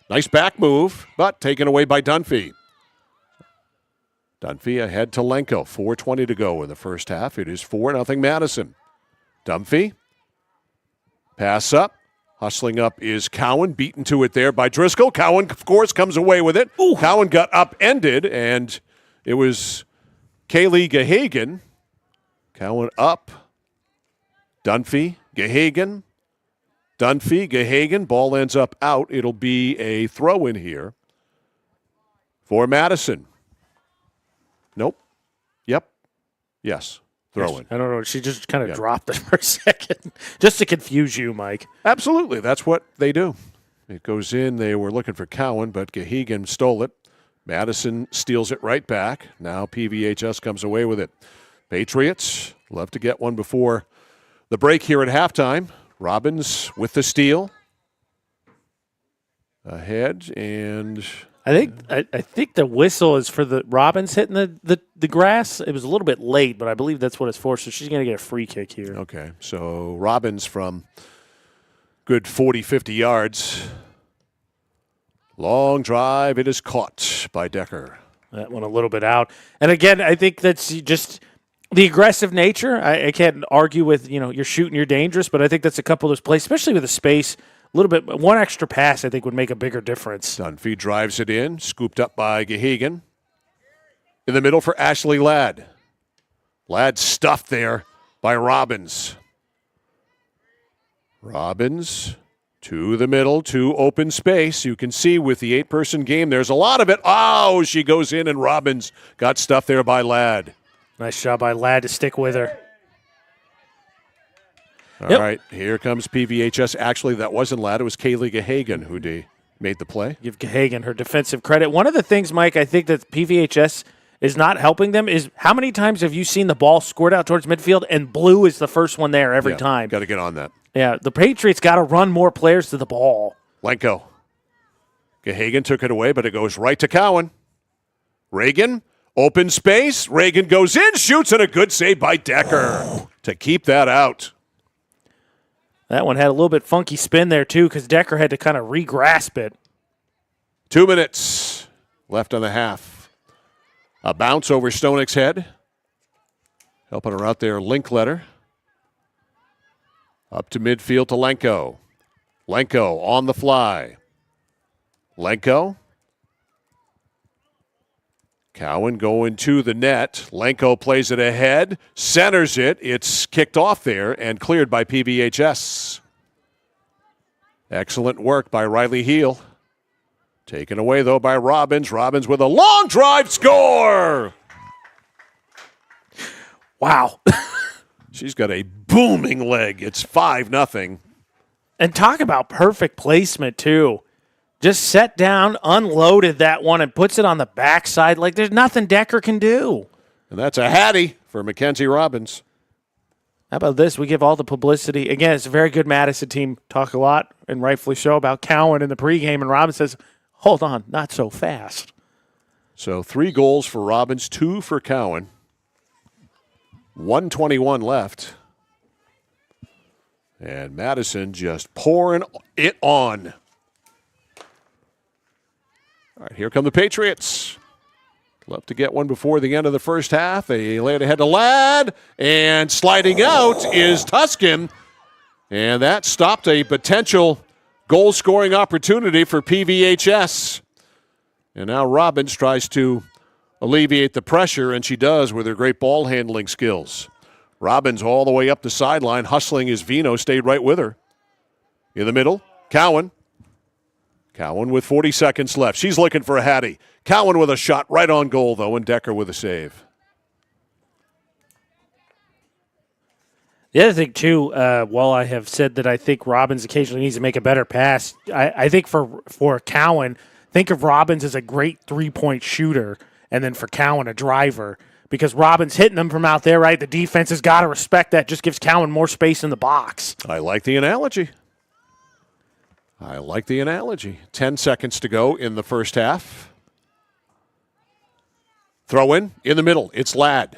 Nice back move, but taken away by Dunphy. Dunphy ahead to Lenko. 4:20 to go in the first half. It is 4-0 Madison. Dunphy. Pass up. Hustling up is Cowan. Beaten to it there by Driscoll. Cowan, of course, comes away with it. Ooh. Cowan got upended, and it was Kaylee Gahagan. Cowan up. Dunphy. Gahagan. Dunphy. Gahagan. Ball ends up out. It'll be a throw in here for Madison. Nope. Yep. Yes. Throw in. I don't know. She just kind of dropped it for a second. Just to confuse you, Mike. Absolutely. That's what they do. It goes in. They were looking for Cowan, but Gahagan stole it. Madison steals it right back. Now PVHS comes away with it. Patriots love to get one before the break here at halftime. Robbins with the steal. Ahead, and I think the whistle is for the Robbins hitting the grass. It was a little bit late, but I believe that's what it's for. So she's going to get a free kick here. Okay, so Robbins from good 40, 50 yards. Long drive. It is caught by Decker. That one a little bit out. And again, I think that's just the aggressive nature. I can't argue with, you're shooting, you're dangerous, but I think that's a couple of those plays, especially with the space. A little bit, one extra pass, I think, would make a bigger difference. Dunphy drives it in, scooped up by Gahagan. In the middle for Ashley Ladd. Ladd stuffed there by Robbins. Robbins to the middle, to open space. You can see with the 8-person game, there's a lot of it. Oh, she goes in, and Robbins got stuffed there by Ladd. Nice job by Ladd to stick with her. All right, here comes PVHS. Actually, that wasn't Ladd. It was Kaylee Gahagan who made the play. Give Gahagan her defensive credit. One of the things, Mike, I think that PVHS is not helping them is how many times have you seen the ball squirt out towards midfield and blue is the first one there every time? Got to get on that. Yeah, the Patriots got to run more players to the ball. Lenko. Gahagan took it away, but it goes right to Cowan. Reagan, open space. Reagan goes in, shoots, and a good save by Decker to keep that out. That one had a little bit funky spin there, too, because Decker had to kind of re-grasp it. 2 minutes left on the half. A bounce over Stonick's head. Helping her out there, Linkletter. Up to midfield to Lenko. Lenko on the fly. Lenko Cowan going to the net. Lenko plays it ahead, centers it. It's kicked off there and cleared by PVHS. Excellent work by Riley Heel. Taken away, though, by Robbins. Robbins with a long drive score! Wow. She's got a booming leg. It's 5-0. And talk about perfect placement, too. Just set down, unloaded that one, and puts it on the backside like there's nothing Decker can do. And that's a Hattie for Mackenzie Robbins. How about this? We give all the publicity. Again, it's a very good Madison team. Talk a lot, and rightfully so, about Cowan in the pregame, and Robbins says, hold on, not so fast. So 3 goals for Robbins, 2 for Cowan. 1:21 left. And Madison just pouring it on. All right, here come the Patriots. Love to get one before the end of the first half. They lay it ahead to Ladd, and sliding out is Tuscan. And that stopped a potential goal-scoring opportunity for PVHS. And now Robbins tries to alleviate the pressure, and she does with her great ball handling skills. Robbins all the way up the sideline, hustling as Vino stayed right with her. In the middle, Cowan. Cowan with 40 seconds left. She's looking for a Hattie. Cowan with a shot right on goal, though, and Decker with a save. The other thing, too, while I have said that I think Robbins occasionally needs to make a better pass, I think for Cowan, think of Robbins as a great three-point shooter, and then for Cowan, a driver. Because Robbins hitting them from out there, right? The defense has got to respect that. Just gives Cowan more space in the box. I like the analogy. 10 seconds to go in the first half. Throw in the middle. It's Ladd.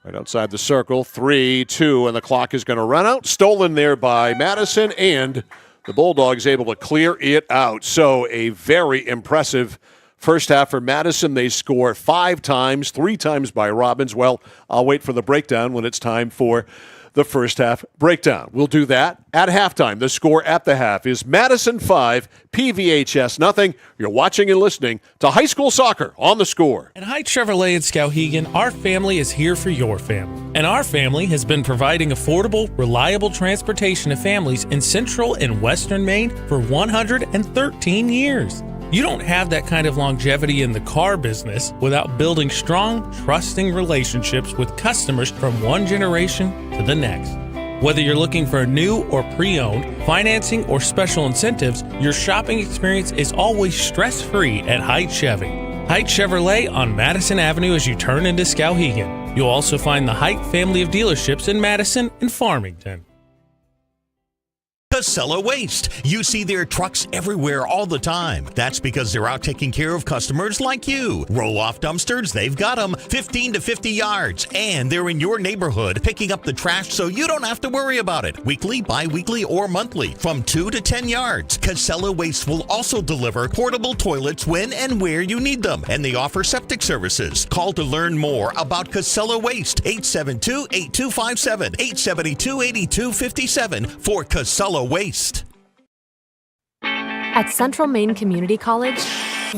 Right outside the circle. 3-2, and the clock is going to run out. Stolen there by Madison, and the Bulldogs able to clear it out. So a very impressive first half for Madison. They score 5 times, 3 times by Robbins. Well, I'll wait for the breakdown when it's time for the first half breakdown. We'll do that at halftime. The score at the half is Madison 5, PVHS nothing. You're watching and listening to high school soccer on The Score. At Hite Chevrolet in Skowhegan, our family is here for your family. And our family has been providing affordable, reliable transportation to families in central and western Maine for 113 years. You don't have that kind of longevity in the car business without building strong, trusting relationships with customers from one generation to the next. Whether you're looking for a new or pre-owned, financing, or special incentives, your shopping experience is always stress-free at Hite Chevy. Hite Chevrolet on Madison Avenue as you turn into Skowhegan. You'll also find the Hite family of dealerships in Madison and Farmington. Casella Waste. You see their trucks everywhere all the time. That's because they're out taking care of customers like you. Roll-off dumpsters, they've got them 15 to 50 yards. And they're in your neighborhood picking up the trash so you don't have to worry about it. Weekly, bi-weekly, or monthly from 2 to 10 yards. Casella Waste will also deliver portable toilets when and where you need them. And they offer septic services. Call to learn more about Casella Waste. 872-8257, 872-8257 for Casella Waste. At Central Maine Community College,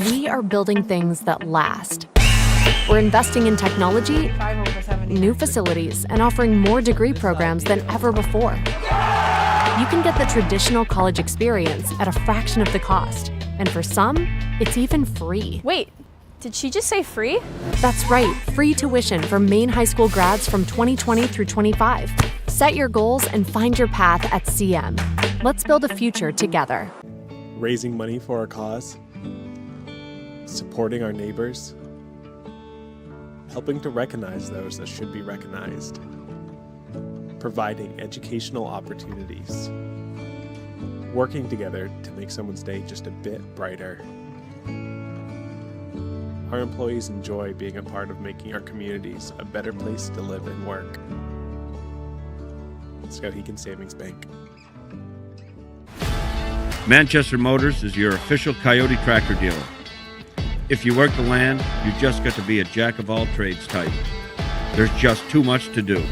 we are building things that last. We're investing in technology, new facilities, and offering more degree programs than ever before. You can get the traditional college experience at a fraction of the cost, and for some, it's even free. Wait, did she just say free? That's right, free tuition for Maine high school grads from 2020 through 25. Set your goals and find your path at CM. Let's build a future together. Raising money for our cause, supporting our neighbors, helping to recognize those that should be recognized, providing educational opportunities, working together to make someone's day just a bit brighter. Our employees enjoy being a part of making our communities a better place to live and work. Skowhegan Savings Bank. Manchester Motors is your official Coyote tractor dealer. If you work the land, you just got to be a jack of all trades type. There's just too much to do.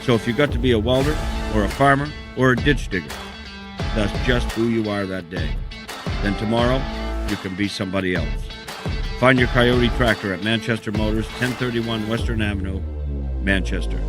So if you got to be a welder or a farmer or a ditch digger, that's just who you are that day. Then tomorrow, you can be somebody else. Find your Coyote tractor at Manchester Motors, 1031 Western Avenue, Manchester.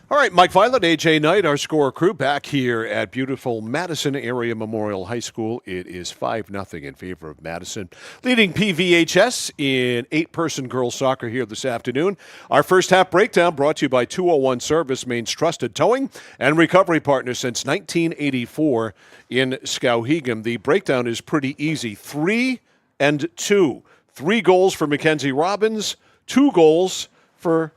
All right, Mike Violet, AJ Knight, our score crew, back here at beautiful Madison Area Memorial High School. It is 5-0 in favor of Madison, leading PVHS in 8-person girls soccer here this afternoon. Our first half breakdown brought to you by 201 Service, Maine's trusted towing and recovery partner since 1984 in Skowhegan. The breakdown is pretty easy. 3-2. 3 goals for Mackenzie Robbins, 2 goals for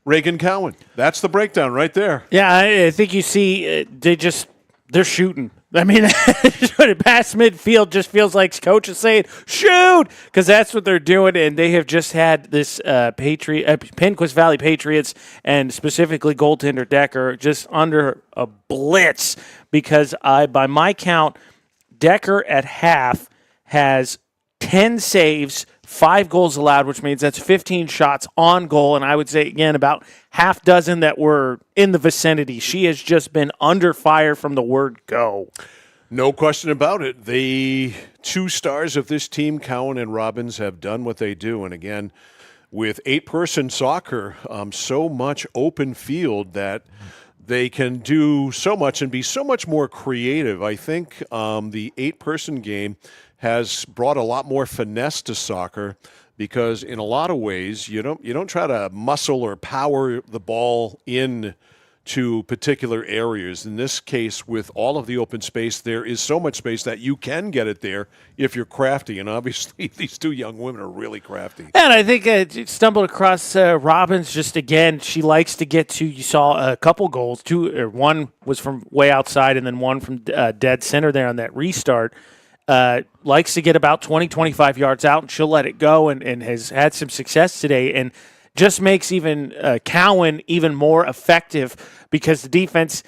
Reagan Cowan. That's the breakdown right there. Yeah, I think you see they're shooting. I mean, past midfield just feels like coach is saying, shoot, because that's what they're doing, and they have just had this Penquis Valley Patriots and specifically goaltender Decker just under a blitz because by my count, Decker at half has 10 saves, 5 goals allowed, which means that's 15 shots on goal. And I would say, again, about half dozen that were in the vicinity. She has just been under fire from the word go. No question about it. The 2 stars of this team, Cowan and Robbins, have done what they do. And again, with 8-person soccer, so much open field that they can do so much and be so much more creative. I think the 8-person game has brought a lot more finesse to soccer because in a lot of ways you don't try to muscle or power the ball in to particular areas. In this case, with all of the open space, there is so much space that you can get it there if you're crafty. And obviously, these 2 young women are really crafty. And I think stumbled across Robbins just again. She likes to get to. You saw a couple goals. 1 was from way outside, and then 1 from dead center there on that restart. Likes to get about 20, 25 yards out, and she'll let it go and has had some success today and just makes even Cowan even more effective because the defense,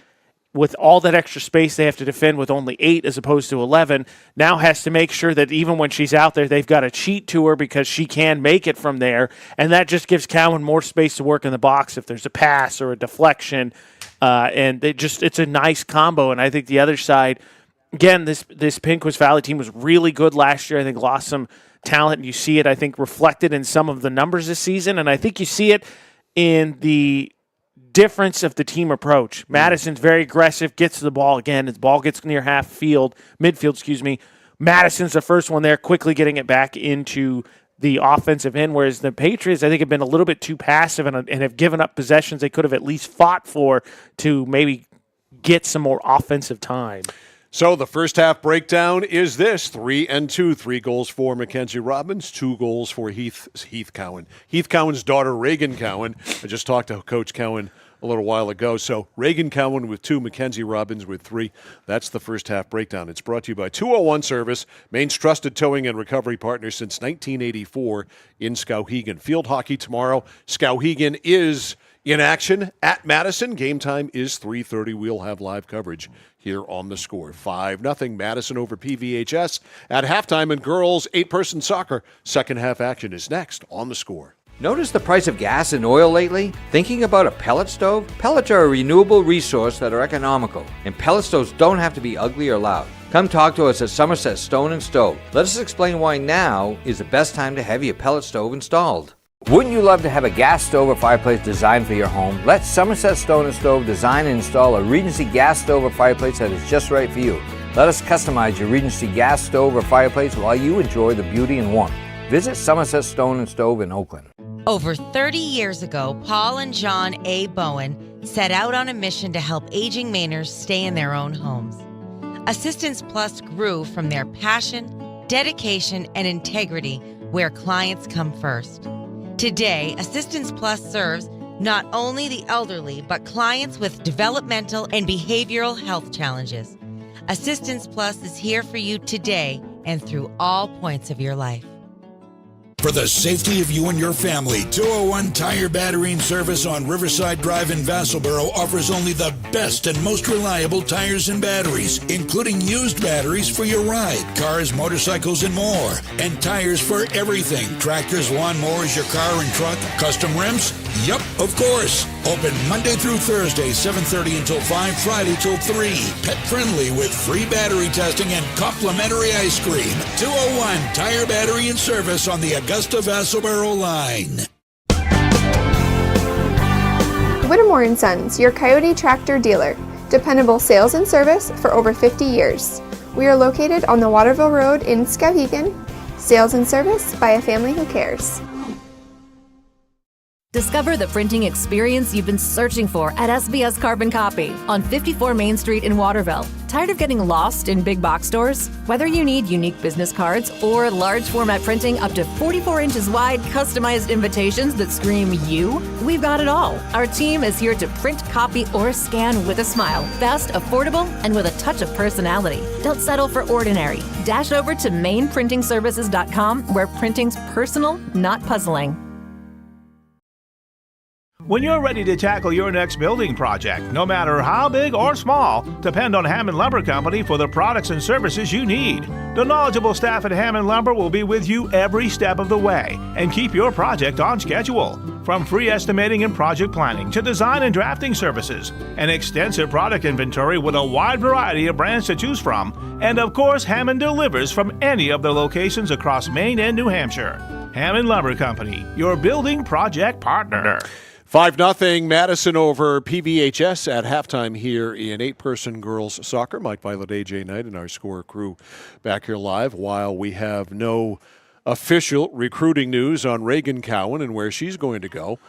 with all that extra space they have to defend with only 8 as opposed to 11, now has to make sure that even when she's out there, they've got to cheat to her because she can make it from there, and that just gives Cowan more space to work in the box if there's a pass or a deflection, and it's a nice combo, and I think the other side, again, this Penquis Valley team was really good last year. I think lost some talent, and you see it, I think, reflected in some of the numbers this season, and I think you see it in the difference of the team approach. Madison's very aggressive, gets to the ball again. As the ball gets near midfield, Madison's the first one there, quickly getting it back into the offensive end, whereas the Patriots, I think, have been a little bit too passive and have given up possessions they could have at least fought for to maybe get some more offensive time. So the first half breakdown is this: 3-2, 3 goals for Mackenzie Robbins, 2 goals for Heath Cowan. Heath Cowan's daughter, Reagan Cowan. I just talked to Coach Cowan a little while ago. So Reagan Cowan with 2, Mackenzie Robbins with 3. That's the first half breakdown. It's brought to you by 201 Service, Maine's trusted towing and recovery partner since 1984 in Skowhegan. Field hockey tomorrow. Skowhegan is in action at Madison. Game time is 3:30. We'll have live coverage here on the score. 5-0 Madison over PVHS at halftime. In girls 8-person soccer, second half action is next on the score. Notice the price of gas and oil lately? Thinking about a pellet stove? Pellets are a renewable resource that are economical, and pellet stoves don't have to be ugly or loud. Come talk to us at Somerset Stone & Stove. Let us explain why now is the best time to have your pellet stove installed. Wouldn't you love to have a gas stove or fireplace designed for your home? Let Somerset Stone & Stove design and install a Regency gas stove or fireplace that is just right for you. Let us customize your Regency gas stove or fireplace while you enjoy the beauty and warmth. Visit Somerset Stone & Stove in Oakland. Over 30 years ago, Paul and John A. Bowen set out on a mission to help aging Mainers stay in their own homes. Assistance Plus grew from their passion, dedication, and integrity where clients come first. Today, Assistance Plus serves not only the elderly, but clients with developmental and behavioral health challenges. Assistance Plus is here for you today and through all points of your life. For the safety of you and your family, 201 Tire Battery and Service on Riverside Drive in Vassalboro offers only the best and most reliable tires and batteries, including used batteries for your ride, cars, motorcycles, and more. And tires for everything: tractors, lawnmowers, your car and truck, custom rims, Yup, of course. Open Monday through Thursday, 7:30 until 5, Friday till 3. Pet friendly with free battery testing and complimentary ice cream. 201 Tire Battery and Service on the Augusta Vassalboro line. Whittemore & Sons, your Coyote tractor dealer. Dependable sales and service for over 50 years. We are located on the Waterville Road in Skowhegan. Sales and service by a family who cares. Discover the printing experience you've been searching for at SBS Carbon Copy on 54 Main Street in Waterville. Tired of getting lost in big box stores? Whether you need unique business cards or large format printing up to 44 inches wide, customized invitations that scream you, we've got it all. Our team is here to print, copy, or scan with a smile. Fast, affordable, and with a touch of personality. Don't settle for ordinary. Dash over to mainprintingservices.com where printing's personal, not puzzling. When you're ready to tackle your next building project, no matter how big or small, depend on Hammond Lumber Company for the products and services you need. The knowledgeable staff at Hammond Lumber will be with you every step of the way and keep your project on schedule. From free estimating and project planning to design and drafting services, an extensive product inventory with a wide variety of brands to choose from, and of course, Hammond delivers from any of the locations across Maine and New Hampshire. Hammond Lumber Company, your building project partner. 5-0 Madison over PVHS at halftime here in 8-person girls soccer. Mike Violet, AJ Knight, and our score crew back here live while we have no official recruiting news on Reagan Cowan and where she's going to go.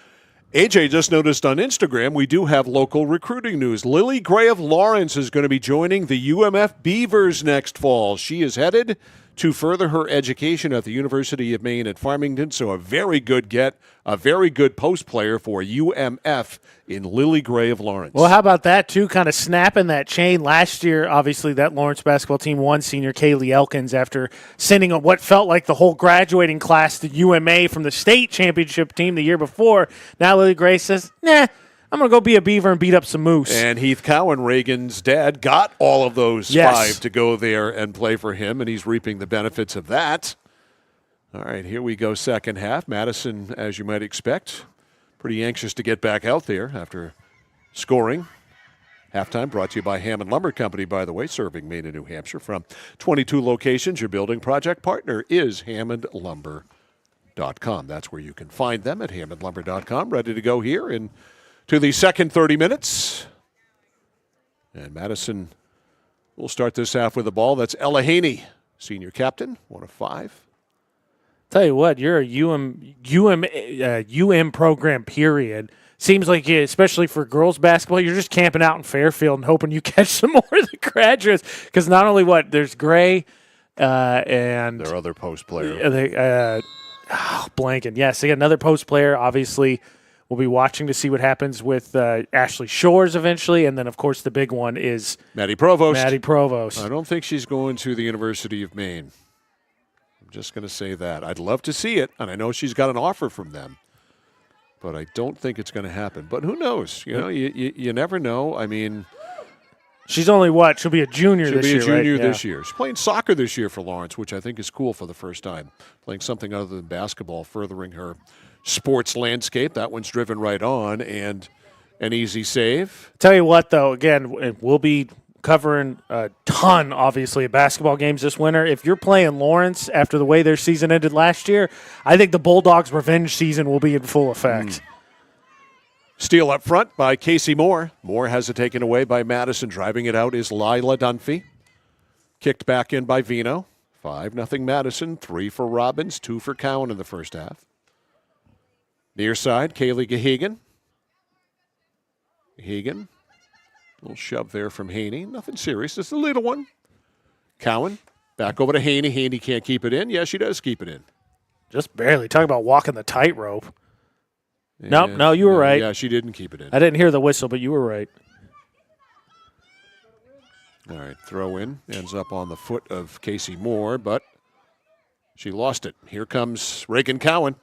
AJ just noticed on Instagram we do have local recruiting news. Lily Gray of Lawrence is going to be joining the UMF Beavers next fall. She is headed to further her education at the University of Maine at Farmington, so a very good get, a very good post player for UMF in Lily Gray of Lawrence. Well, how about that, too, kind of snapping that chain. Last year, obviously, that Lawrence basketball team won senior Kaylee Elkins after sending what felt like the whole graduating class to UMA from the state championship team the year before. Now Lily Gray says, nah, I'm going to go be a Beaver and beat up some Moose. And Heath Cowan, Reagan's dad, got all of those 5 to go there and play for him, and he's reaping the benefits of that. All right, here we go, second half. Madison, as you might expect, pretty anxious to get back out there after scoring. Halftime brought to you by Hammond Lumber Company, by the way, serving Maine and New Hampshire from 22 locations. Your building project partner is HammondLumber.com. That's where you can find them at HammondLumber.com. Ready to go here in to the second 30 minutes. And Madison will start this half with the ball. That's Ella Haney, senior captain, 1 of 5. Tell you what, you're a UM program, period. Seems like, especially for girls basketball, you're just camping out in Fairfield and hoping you catch some more of the graduates. Because not only there's Gray and their other post player. Blanking. Yes, they got another post player, obviously. We'll be watching to see what happens with Ashley Shores eventually. And then, of course, the big one is Maddie Provost. I don't think she's going to the University of Maine. I'm just going to say that. I'd love to see it, and I know she's got an offer from them. But I don't think it's going to happen. But who knows? You know, you never know. I mean, she's only what? She'll be a junior this year, She'll be a junior right? this year. She's playing soccer this year for Lawrence, which I think is cool for the first time. Playing something other than basketball, furthering her sports landscape. That one's driven right on, and an easy save. Tell you what, though, again, we'll be covering a ton, obviously, of basketball games this winter. If you're playing Lawrence after the way their season ended last year, I think the Bulldogs' revenge season will be in full effect. Steal up front by Casey Moore. Moore has it taken away by Madison. Driving it out is Lila Dunphy. Kicked back in by Vino. 5-0 Madison. 3 for Robbins. 2 for Cowan in the first half. Near side, Kaylee Gahagan. A little shove there from Haney. Nothing serious. Just a little one. Cowan, back over to Haney. Haney can't keep it in. Yeah, she does keep it in. Just barely. Talk about walking the tightrope. No, you were right. Yeah, she didn't keep it in. I didn't hear the whistle, but you were right. All right, throw in. Ends up on the foot of Casey Moore, but she lost it. Here comes Reagan Cowan.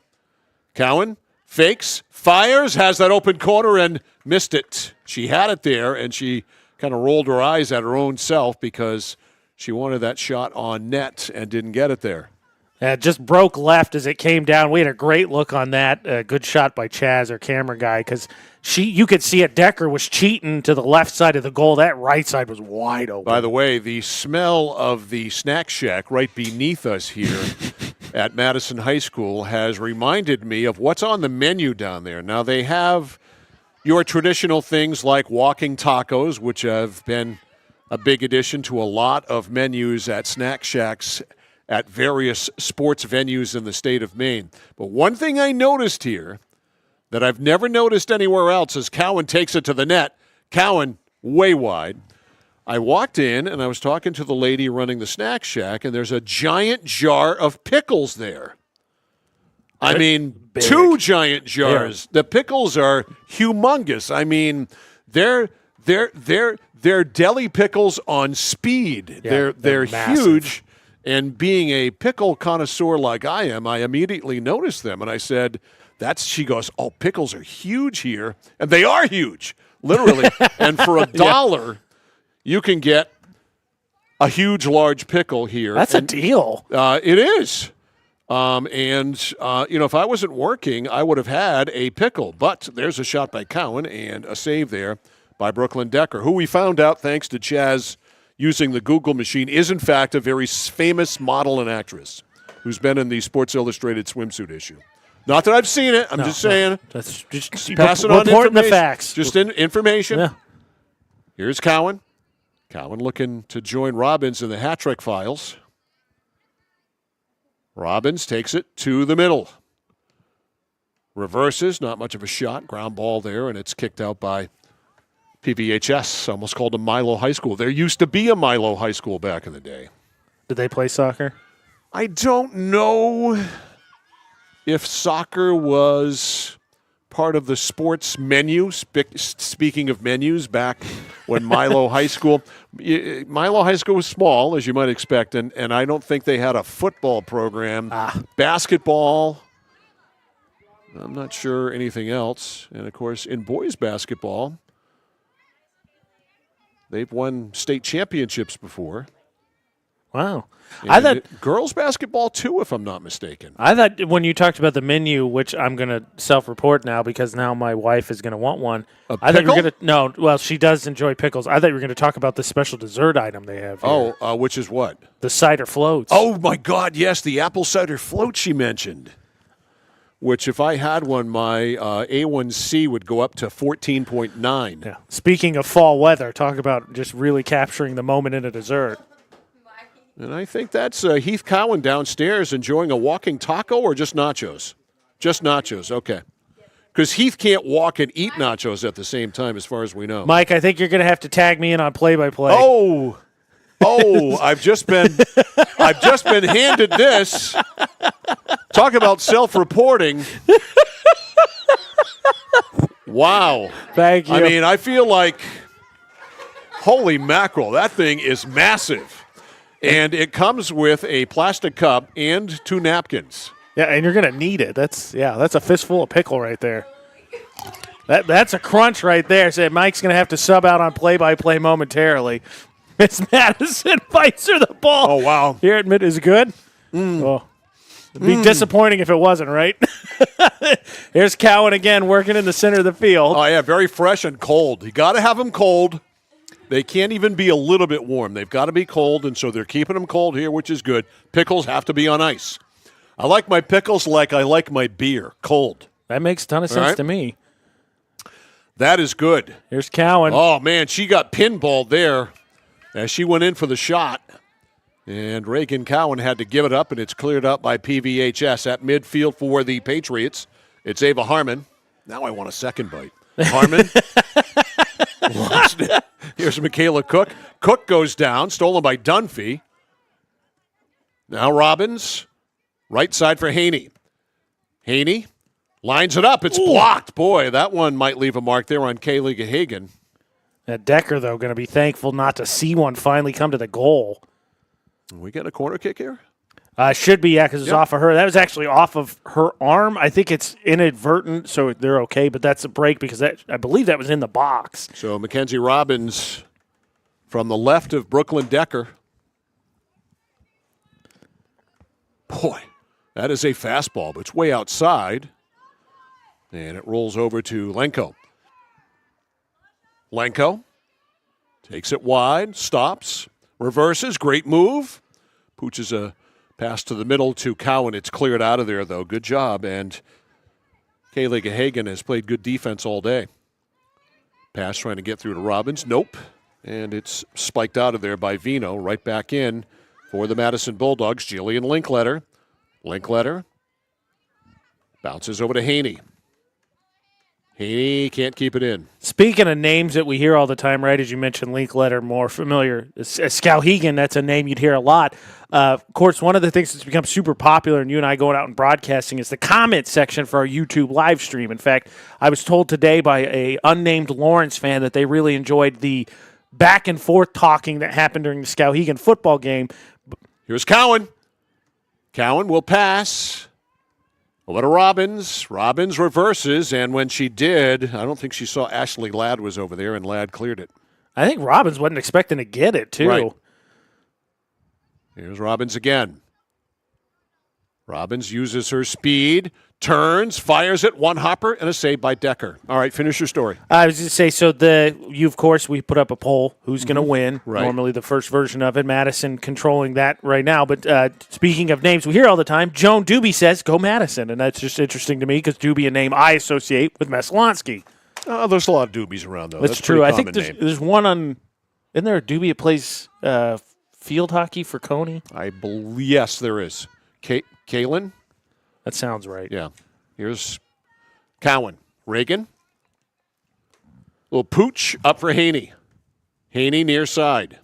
Cowan fakes, fires, has that open corner and missed it. She had it there, and she kind of rolled her eyes at her own self because she wanted that shot on net and didn't get it there. Just broke left as it came down. We had a great look on that. Good shot by Chaz, our camera guy, because you could see it. Decker was cheating to the left side of the goal. That right side was wide open. By the way, the smell of the snack shack right beneath us here at Madison High School has reminded me of what's on the menu down there. Now, they have your traditional things like walking tacos, which have been a big addition to a lot of menus at snack shacks at various sports venues in the state of Maine. But one thing I noticed here that I've never noticed anywhere else is Cowan takes it to the net. Cowan, way wide. I walked in, and I was talking to the lady running the snack shack, and there's a giant jar of pickles there. I mean, big. 2 giant jars. Yeah. The pickles are humongous. I mean, they're deli pickles on speed. Yeah, they're huge. And being a pickle connoisseur like I am, I immediately noticed them. And I said, she goes, oh, pickles are huge here. And they are huge, literally. And for $1, you can get a huge, large pickle here. That's a deal. It is. If I wasn't working, I would have had a pickle. But there's a shot by Cowan and a save there by Brooklyn Decker, who we found out, thanks to Chaz using the Google machine, is in fact a very famous model and actress who's been in the Sports Illustrated swimsuit issue. Not that I've seen it. I'm just saying. That's just passing on reporting the facts. Just information. Yeah. Here's Cowan. Cowan looking to join Robbins in the hat trick files. Robbins takes it to the middle. Reverses, not much of a shot. Ground ball there, and it's kicked out by PVHS, almost called a Milo High School. There used to be a Milo High School back in the day. Did they play soccer? I don't know if soccer was part of the sports menu. Speaking of menus, back when Milo High School was small, as you might expect, and I don't think they had a football program. Basketball, I'm not sure anything else. And, of course, in boys basketball, they've won state championships before. Wow. And I thought girls basketball, too, if I'm not mistaken. I thought when you talked about the menu, which I'm going to self-report now because now my wife is going to want one. I thought you were going to she does enjoy pickles. I thought you were going to talk about the special dessert item they have here. Which is what? The cider floats. Oh, my God, yes, the apple cider float she mentioned. Which, if I had one, my A1C would go up to 14.9. Yeah. Speaking of fall weather, talk about just really capturing the moment in a dessert. And I think that's Heath Cowan downstairs enjoying a walking taco or just nachos? Just nachos, okay. Because Heath can't walk and eat nachos at the same time, as far as we know. Mike, I think you're going to have to tag me in on play-by-play. I've just been handed this. Talk about self-reporting. Wow. Thank you. I mean, I feel like, holy mackerel, that thing is massive. And it comes with a plastic cup and 2 napkins. Yeah, and you're going to need it. That's a fistful of pickle right there. That's a crunch right there. So Mike's going to have to sub out on play-by-play momentarily. Miss Madison fights her the ball. Oh, wow. Here at mid is good. Oh. It'd be disappointing if it wasn't, right? Here's Cowan again working in the center of the field. Oh, yeah, very fresh and cold. You got to have them cold. They can't even be a little bit warm. They've got to be cold, and so they're keeping them cold here, which is good. Pickles have to be on ice. I like my pickles like I like my beer, cold. That makes a ton of sense to me. That is good. Here's Cowan. Oh, man, she got pinballed there as she went in for the shot. And Reagan Cowan had to give it up, and it's cleared up by PVHS. At midfield for the Patriots, it's Ava Harmon. Now I want a second bite. Harmon. Here's Michaela Cook. Cook goes down, stolen by Dunphy. Now Robbins, right side for Haney. Haney lines it up. It's blocked. Boy, that one might leave a mark there on Kaylee Gahagan. Decker, though, going to be thankful not to see one finally come to the goal. We get a corner kick here? Should be, because it's off of her. That was actually off of her arm. I think it's inadvertent, so they're okay, but that's a break because I believe that was in the box. So Mackenzie Robbins from the left of Brooklyn Decker. Boy, That is a fastball, but it's way outside. And it rolls over to Lenko. Lenko takes it wide, stops, reverses, great move. Pooches a pass to the middle to Cowan. It's cleared out of there, though. Good job. And Kaylee Gahagan has played good defense all day. Pass trying to get through to Robbins. Nope. And it's spiked out of there by Vino. Right back in for the Madison Bulldogs. Jillian Linkletter. Linkletter bounces over to Haney. Haney can't keep it in. Speaking of names that we hear all the time, right, as you mentioned, Linkletter, more familiar. Skowhegan, that's a name you'd hear a lot. Of course, one of the things that's become super popular, and you and I going out and broadcasting, is the comment section for our YouTube live stream. In fact, I was told today by a unnamed Lawrence fan that they really enjoyed the back and forth talking that happened during the Skowhegan football game. Here's Cowan. Cowan will pass. Over to Robbins. Robbins reverses, and when she did, I don't think she saw Ashley Ladd was over there, and Ladd cleared it. I think Robbins wasn't expecting to get it, too. Right. Here's Robbins again. Robbins uses her speed, turns, fires it, one hopper, and a save by Decker. All right, finish your story. I was going to say, so of course, we put up a poll. Who's going to win? Right. Normally the first version of it. Madison controlling that right now. But speaking of names, we hear all the time, Joan Doobie says, go Madison. And that's just interesting to me because Doobie, a name I associate with Meslonsky. There's a lot of Doobies around, though. That's true. I think there's one on, isn't there a Doobie that plays field hockey for Coney? I believe, yes, there is. Kalen? That sounds right. Yeah. Here's Cowan. Reagan. Little pooch up for Haney. Haney near side.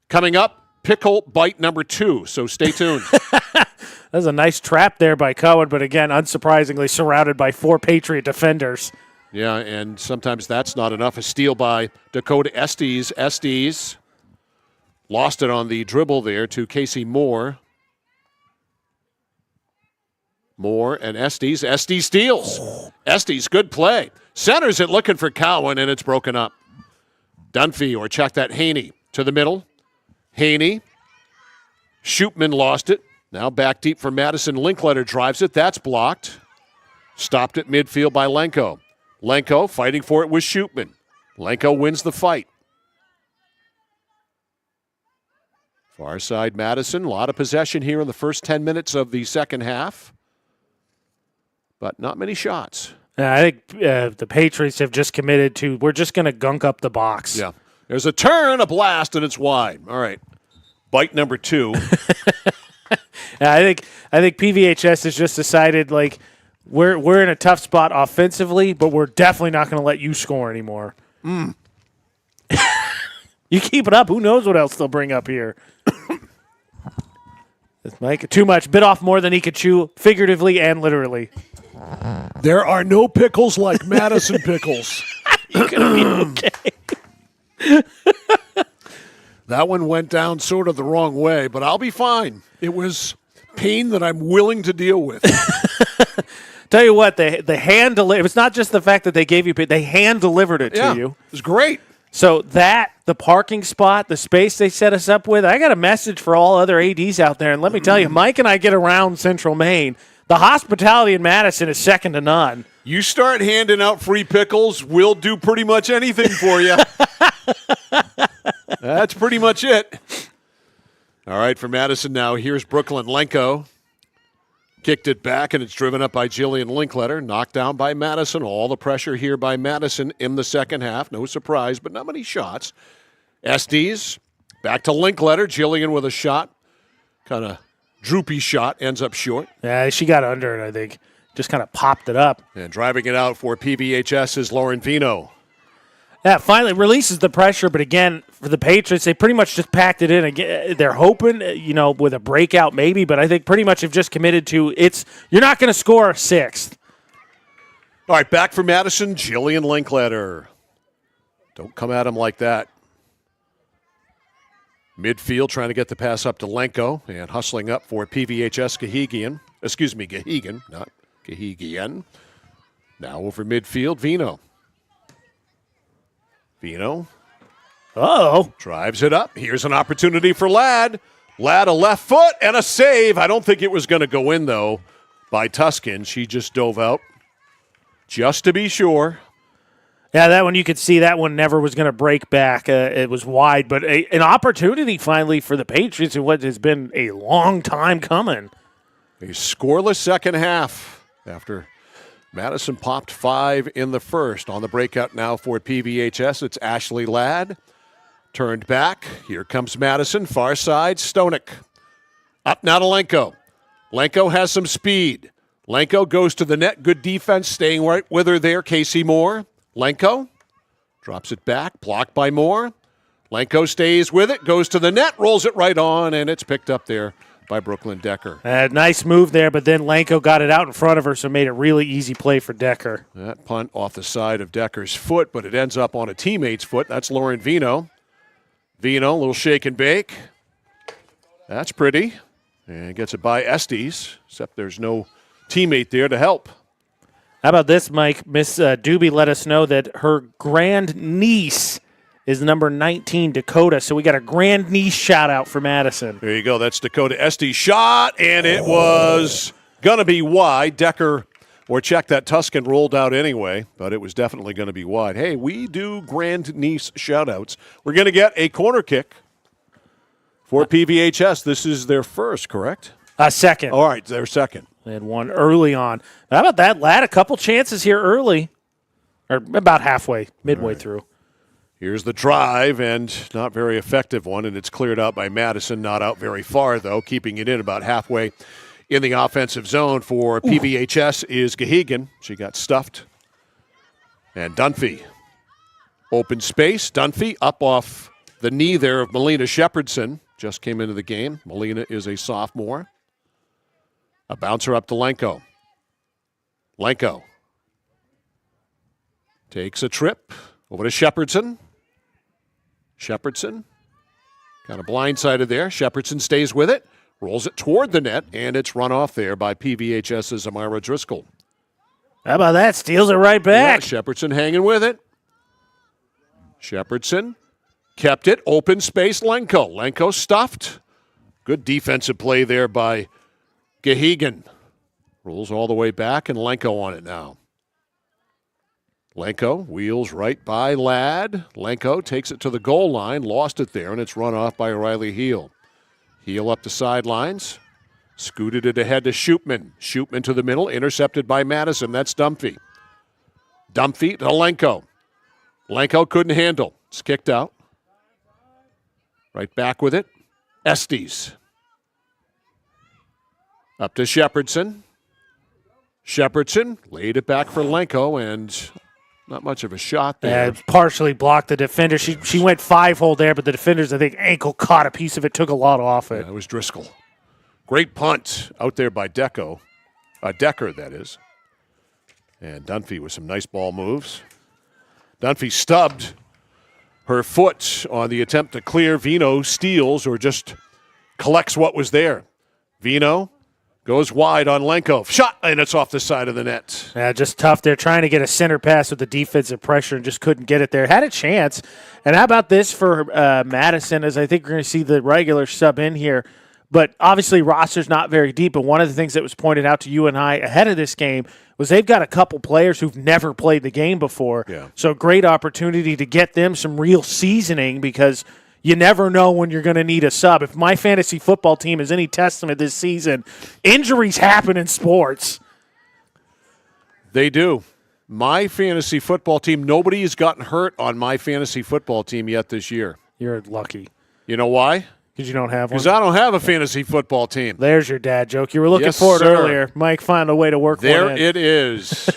Coming up, pickle bite number 2, so stay tuned. That's a nice trap there by Cowan, but again, unsurprisingly surrounded by 4 Patriot defenders. Yeah, and sometimes that's not enough. A steal by Dakota Estes. Estes lost it on the dribble there to Casey Moore. Moore and Estes. Estes steals. Estes, good play. Centers it looking for Cowan, and it's broken up. Dunphy, or check that, Haney to the middle. Haney. Shoopman lost it. Now back deep for Madison. Linkletter drives it. That's blocked. Stopped at midfield by Lenko. Lenko fighting for it with Shoopman. Lenko wins the fight. Far side Madison. A lot of possession here in the first 10 minutes of the second half. But not many shots. I think the Patriots have just committed to, we're just going to gunk up the box. Yeah. There's a turn, a blast, and it's wide. All right. Bite number 2. I think PVHS has just decided, like, we're in a tough spot offensively, but we're definitely not going to let you score anymore. You keep it up, who knows what else they'll bring up here. Mike, too much. Bit off more than he could chew, figuratively and literally. There are no pickles like Madison pickles. You're going to be okay. That one went down sort of the wrong way, but I'll be fine. It was pain that I'm willing to deal with. Tell you what, the hand delivered. It's not just the fact that they gave you, they hand delivered it to you. It was great. So the parking spot, the space they set us up with, I got a message for all other ADs out there. And let me tell you, Mike and I get around Central Maine. The hospitality in Madison is second to none. You start handing out free pickles, we'll do pretty much anything for you. That's pretty much it. All right, for Madison now, here's Brooklyn Lenko. Kicked it back, and it's driven up by Jillian Linkletter. Knocked down by Madison. All the pressure here by Madison in the second half. No surprise, but not many shots. Estes, back to Linkletter. Jillian with a shot. Kind of droopy shot, ends up short. Yeah, she got under it, I think. Just kind of popped it up. And driving it out for PVHS is Lauren Vino. Yeah, finally releases the pressure, but again, for the Patriots, they pretty much just packed it in. Again, they're hoping, with a breakout maybe, but I think pretty much have just committed to you're not going to score 6th. All right, back for Madison, Jillian Linkletter. Don't come at him like that. Midfield trying to get the pass up to Lenko and hustling up for PVHS Gahegan. Gahegan, not Gahegan. Now over midfield, Vino. Vino. Uh-oh. Drives it up. Here's an opportunity for Ladd. Ladd a left foot and a save. I don't think it was going to go in, though, by Tuscan. She just dove out just to be sure. Yeah, that one you could see that one never was going to break back. It was wide, but an opportunity finally for the Patriots in what has been a long time coming. A scoreless second half after Madison popped 5 in the first. On the breakout now for PVHS, it's Ashley Ladd. Turned back. Here comes Madison. Far side, Stonek. Up now to Lenko. Lenko has some speed. Lenko goes to the net. Good defense, staying right with her there. Casey Moore. Lenko drops it back, blocked by Moore. Lenko stays with it, goes to the net, rolls it right on, and it's picked up there by Brooklyn Decker. Nice move there, but then Lenko got it out in front of her, so made it really easy play for Decker. That punt off the side of Decker's foot, but it ends up on a teammate's foot. That's Lauren Vino. Vino, a little shake and bake. That's pretty. And gets it by Estes, except there's no teammate there to help. How about this, Mike? Miss Doobie let us know that her grandniece is number 19, Dakota. So we got a grandniece shout-out for Madison. There you go. That's Dakota Estes' shot, and it was going to be wide. Decker, or check that Tuscan rolled out anyway, but it was definitely going to be wide. Hey, we do grandniece shout-outs. We're going to get a corner kick for PVHS. This is their first, correct? Second. All right, their second. They had one early on. How about that, Lad? A couple chances here early, or about halfway, midway through. Here's the drive, and not very effective one, and it's cleared out by Madison. Not out very far, though, keeping it in about halfway in the offensive zone for PVHS is Gahegan. She got stuffed. And Dunphy. Open space. Dunphy up off the knee there of Melina Shepherdson. Just came into the game. Melina is a sophomore. A bouncer up to Lenko. Lenko takes a trip over to Shepherdson. Shepherdson kind of blindsided there. Shepherdson stays with it, rolls it toward the net, and it's run off there by PVHS's Amira Driscoll. How about that? Steals it right back. Yeah, Shepherdson hanging with it. Shepherdson kept it. Open space, Lenko. Lenko stuffed. Good defensive play there by Gahegan. Rolls all the way back, and Lenko on it now. Lenko wheels right by Ladd. Lenko takes it to the goal line, lost it there, and it's run off by Riley Heel. Heel up the sidelines. Scooted it ahead to Shoopman. Shoopman to the middle, intercepted by Madison. That's Dunphy. Dunphy to Lenko. Lenko couldn't handle. It's kicked out. Right back with it. Estes. Up to Shepherdson. Shepherdson laid it back for Lenko, and not much of a shot there. Yeah, partially blocked the defender. She went 5-hole there, but the defender's, I think, ankle caught a piece of it, took a lot off it. Yeah, it was Driscoll. Great punt out there by Decker, that is. And Dunphy with some nice ball moves. Dunphy stubbed her foot on the attempt to clear. Vino steals or just collects what was there. Vino goes wide on Lenko. Shot, and it's off the side of the net. Yeah, just tough there. Trying to get a center pass with the defensive pressure and just couldn't get it there. Had a chance. And how about this for Madison, as I think we're going to see the regular sub in here. But obviously roster's not very deep. And one of the things that was pointed out to you and I ahead of this game was they've got a couple players who've never played the game before. Yeah. So great opportunity to get them some real seasoning because you never know when you're going to need a sub. If my fantasy football team is any testament this season, injuries happen in sports. They do. My fantasy football team, nobody has gotten hurt on my fantasy football team yet this year. You're lucky. You know why? Because you don't have one? Because I don't have a fantasy football team. There's your dad joke. You were looking Yes, for it sir. earlier. Mike found a way to work There one in. it is.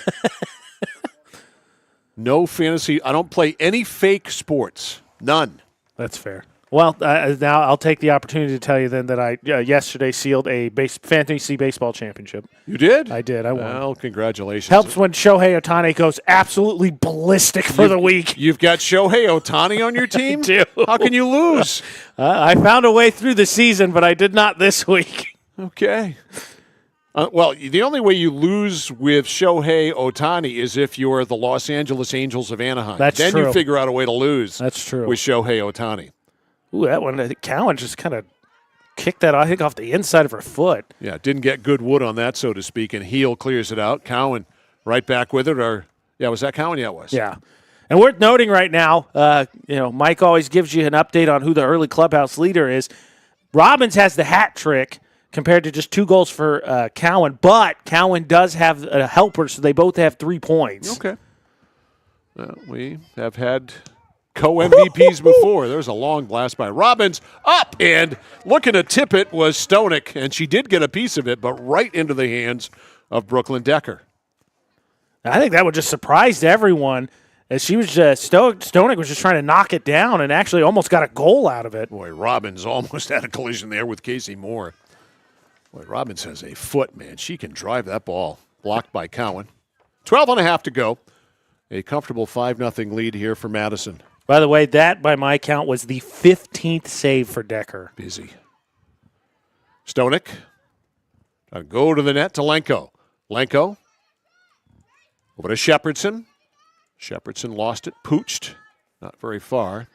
No fantasy. I don't play any fake sports. None. That's fair. Well, now I'll take the opportunity to tell you then that I yesterday sealed a fantasy baseball championship. You did? I did. I won. Well, congratulations. Helps when Shohei Ohtani goes absolutely ballistic for the week. You've got Shohei Ohtani on your team? I do. How can you lose? I found a way through the season, but I did not this week. Okay. Well, the only way you lose with Shohei Ohtani is if you're the Los Angeles Angels of Anaheim. That's then true. you figure out a way to lose. That's true. With Shohei Ohtani. Ooh, that one, I think Cowan just kind of kicked that, I think, off the inside of her foot. Yeah, didn't get good wood on that, so to speak, and Heel clears it out. Cowan right back with it. Was that Cowan? Yeah, it was. Yeah. And worth noting right now, Mike always gives you an update on who the early clubhouse leader is. Robbins has the hat trick compared to just 2 goals for Cowan, but Cowan does have a helper, so they both have 3 points. Okay. Well, we have had co-MVPs before. There's a long blast by Robbins. Up, and looking to tip it was Stonick, and she did get a piece of it, but right into the hands of Brooklyn Decker. I think that would just surprise everyone. As she was Stonick was just trying to knock it down and actually almost got a goal out of it. Boy, Robbins almost had a collision there with Casey Moore. Boy, Robbins has a foot, man. She can drive that ball. Blocked by Cowan. 12.5 to go. A comfortable 5-0 lead here for Madison. By the way, that, by my count, was the 15th save for Decker. Busy. Stonick. Trying to go to the net to Lenko. Lenko. Over to Shepherdson. Shepherdson lost it, pooched, not very far.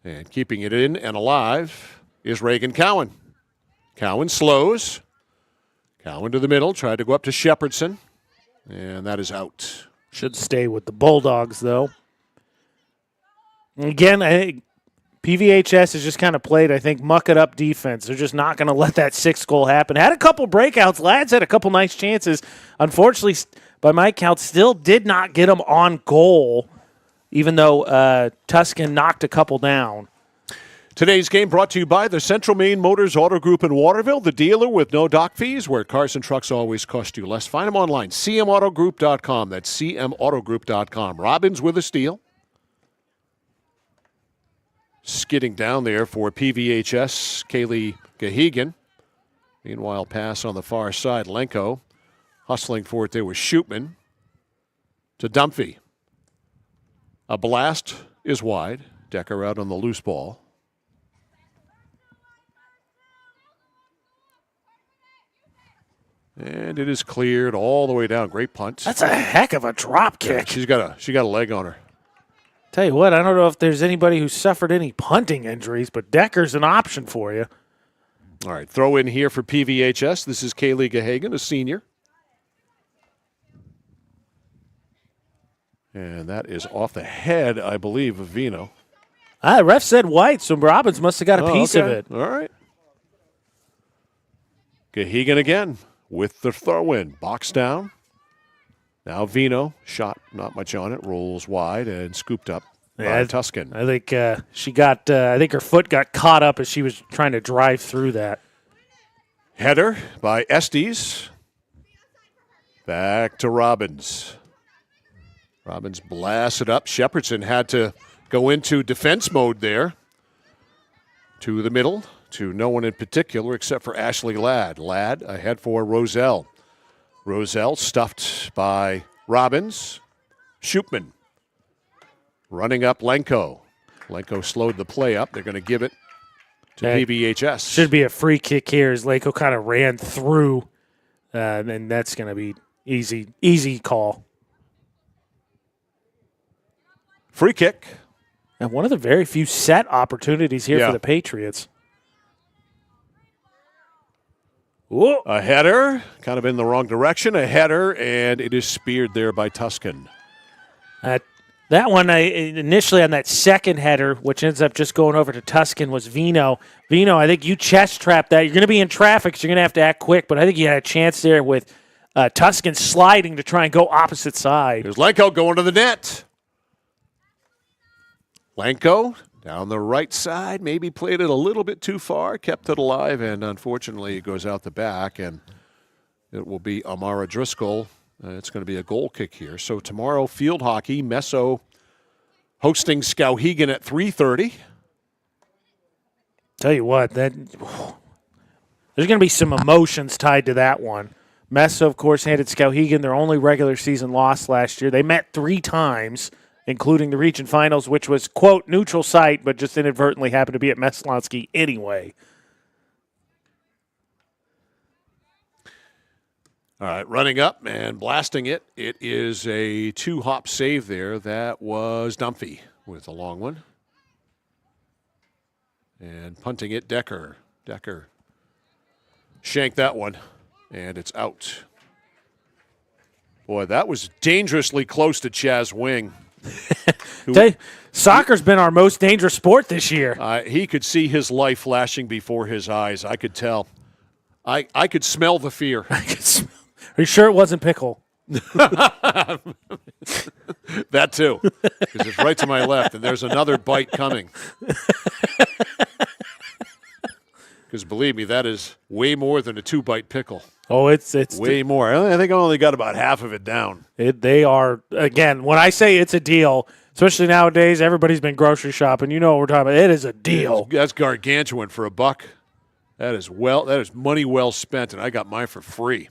And keeping it in and alive is Reagan Cowan. Cowan slows. Cowan to the middle, tried to go up to Shepherdson, and that is out. Should stay with the Bulldogs, though. Again, I think PVHS has just kind of played, I think, muck-it-up defense. They're just not going to let that 6th goal happen. Had a couple breakouts. Lads had a couple nice chances. Unfortunately, by my count, still did not get them on goal, even though Tuscan knocked a couple down. Today's game brought to you by the Central Maine Motors Auto Group in Waterville, the dealer with no dock fees, where cars and trucks always cost you less. Find them online, cmautogroup.com. That's cmautogroup.com. Robbins with a steal. Skidding down there for PVHS, Kaylee Gahegan. Meanwhile, pass on the far side, Lenko. Hustling for it there was Shootman to Dumphy. A blast is wide. Decker out on the loose ball. And it is cleared all the way down. Great punt. That's a heck of a drop kick. Yeah, she got a leg on her. Tell you what, I don't know if there's anybody who suffered any punting injuries, but Decker's an option for you. All right, throw in here for PVHS. This is Kaylee Gahagan, a senior. And that is off the head, I believe, of Vino. The ref said white, so Robbins must have got a piece of it. All right. Gahagan again with the throw-in. Box down. Now Vino, shot not much on it, rolls wide and scooped up by Tuscan. I think I think her foot got caught up as she was trying to drive through that. Header by Estes. Back to Robbins. Robbins blasted up. Shepherdson had to go into defense mode there. To the middle, to no one in particular except for Ashley Ladd. Ladd ahead for Roselle. Roselle stuffed by Robbins. Shoopman running up Lenko. Lenko slowed the play up. They're going to give it to PVHS. Should be a free kick here as Lenko kind of ran through, and that's going to be easy call. Free kick. And one of the very few set opportunities here for the Patriots. Whoa. A header, kind of in the wrong direction. A header, and it is speared there by Tuscan. That one, initially on that second header, which ends up just going over to Tuscan, was Vino. Vino, I think you chest trapped that. You're going to be in traffic, so you're going to have to act quick, but I think you had a chance there with Tuscan sliding to try and go opposite side. Here's Lenko going to the net. Lenko down the right side, maybe played it a little bit too far, kept it alive, and unfortunately it goes out the back, and it will be Amara Driscoll. It's going to be a goal kick here. So tomorrow, field hockey, Meso hosting Skowhegan at 3:30. Tell you what, there's going to be some emotions tied to that one. Meso, of course, handed Skowhegan their only regular season loss last year. They met 3 times, including the region finals, which was, quote, neutral site, but just inadvertently happened to be at Meslonsky anyway. All right, running up and blasting it. It is a 2-hop save there. That was Dumphy with a long one. And punting it, Decker. Decker shanked that one, and it's out. Boy, that was dangerously close to Chaz Wing. Soccer's been our most dangerous sport this year. He could see his life flashing before his eyes. I could tell. I could smell the fear. Are you sure it wasn't pickle? That too, because it's right to my left, and there's another bite coming. Because believe me, that is way more than a 2-bite pickle. Oh, it's way more. I think I only got about half of it down. They are, again, when I say it's a deal, especially nowadays, everybody's been grocery shopping. You know what we're talking about. It is a deal. That's gargantuan for $1. That is money well spent, and I got mine for free.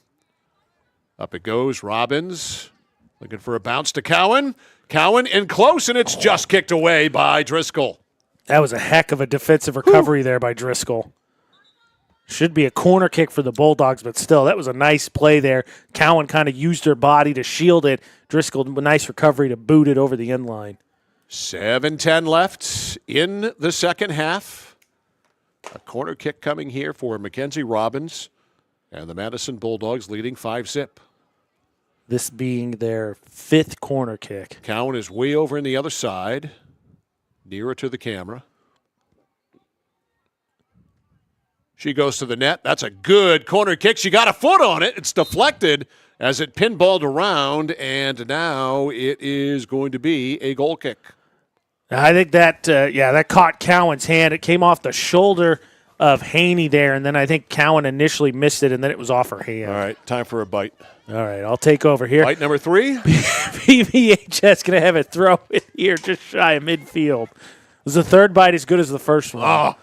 Up it goes. Robbins looking for a bounce to Cowan. Cowan in close, and it's just kicked away by Driscoll. That was a heck of a defensive recovery there by Driscoll. Should be a corner kick for the Bulldogs, but still, that was a nice play there. Cowan kind of used her body to shield it. Driscoll, a nice recovery to boot it over the end line. 7:10 left in the second half. A corner kick coming here for Mackenzie Robbins, and the Madison Bulldogs leading 5-zip. This being their 5th corner kick. Cowan is way over in the other side, nearer to the camera. She goes to the net. That's a good corner kick. She got a foot on it. It's deflected as it pinballed around, and now it is going to be a goal kick. I think that, that caught Cowan's hand. It came off the shoulder of Haney there, and then I think Cowan initially missed it, and then it was off her hand. All right, time for a bite. All right, I'll take over here. Bite number 3. PVHS going to have it throw it here just shy of midfield. Was the third bite as good as the first one? Oh.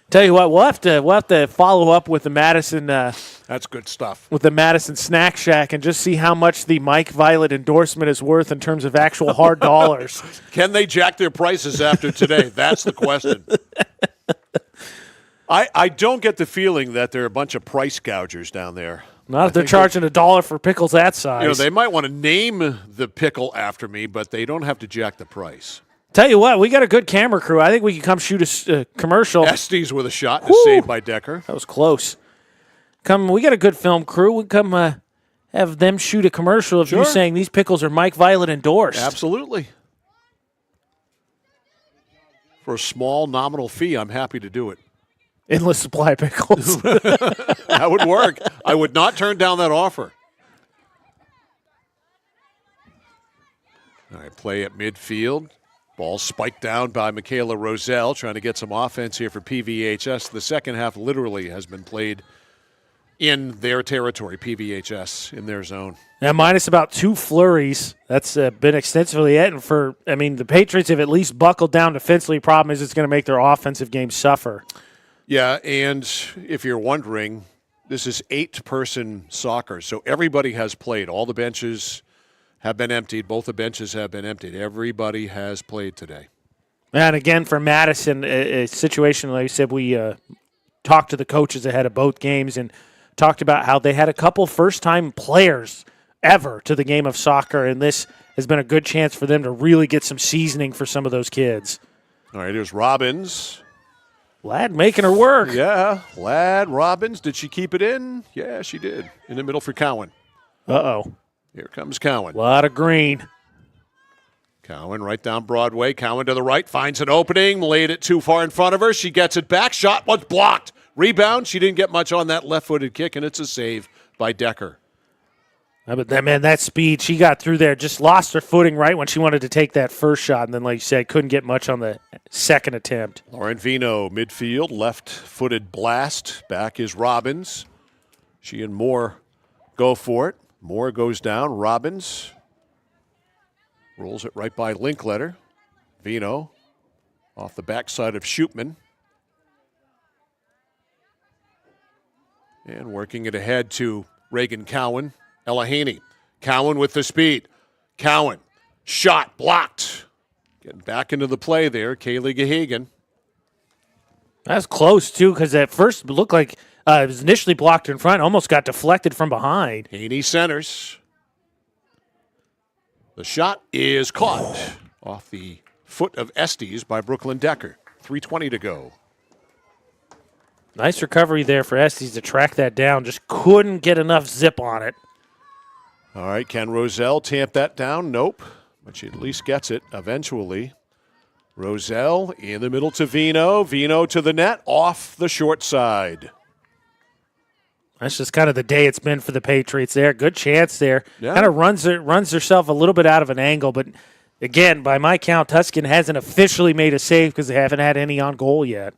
Tell you what, we'll have to follow up with the Madison. That's good stuff. With the Madison Snack Shack and just see how much the Mike Violet endorsement is worth in terms of actual hard dollars. Can they jack their prices after today? That's the question. I don't get the feeling that there are a bunch of price gougers down there. Not if they're charging $1 for pickles that size. They might want to name the pickle after me, but they don't have to jack the price. Tell you what, we got a good camera crew. I think we can come shoot a commercial. Estes with a shot to save by Decker. That was close. We got a good film crew. We come have them shoot a commercial of you saying these pickles are Mike Violet endorsed. Absolutely. For a small nominal fee, I'm happy to do it. Endless supply pickles. That would work. I would not turn down that offer. All right, play at midfield. Ball spiked down by Michaela Roselle, trying to get some offense here for PVHS. The second half literally has been played in their territory, PVHS, in their zone. Now, minus about 2 flurries. That's been extensively it. And the Patriots have at least buckled down defensively. Problem is it's going to make their offensive game suffer. Yeah, and if you're wondering, this is 8-person soccer, so everybody has played. All the benches have been emptied. Both the benches have been emptied. Everybody has played today. And again, for Madison, a situation, like I said, we talked to the coaches ahead of both games and talked about how they had a couple first-time players ever to the game of soccer, and this has been a good chance for them to really get some seasoning for some of those kids. All right, here's Robbins. Ladd making her work. Yeah, Ladd, Robbins. Did she keep it in? Yeah, she did. In the middle for Cowan. Uh-oh. Here comes Cowan. A lot of green. Cowan right down Broadway. Cowan to the right, finds an opening, laid it too far in front of her. She gets it back. Shot was blocked. Rebound. She didn't get much on that left-footed kick, and it's a save by Decker. But that speed, she got through there, just lost her footing right when she wanted to take that first shot, and then, like you said, couldn't get much on the second attempt. Lauren Vino, midfield, left-footed blast. Back is Robbins. She and Moore go for it. Moore goes down. Robbins rolls it right by Linkletter. Vino off the backside of Schupman. And working it ahead to Reagan Cowan. Ella Haney. Cowan with the speed. Cowan. Shot blocked. Getting back into the play there. Kaylee Gahagan. That's close, too, because at first it looked like it was initially blocked in front, almost got deflected from behind. Haney centers. The shot is caught off the foot of Estes by Brooklyn Decker. 3:20 to go. Nice recovery there for Estes to track that down. Just couldn't get enough zip on it. All right, can Roselle tamp that down? Nope, but she at least gets it eventually. Roselle in the middle to Vino. Vino to the net, off the short side. That's just kind of the day it's been for the Patriots there. Good chance there. Yeah. Kind of runs herself a little bit out of an angle, but again, by my count, Tuscan hasn't officially made a save because they haven't had any on goal yet.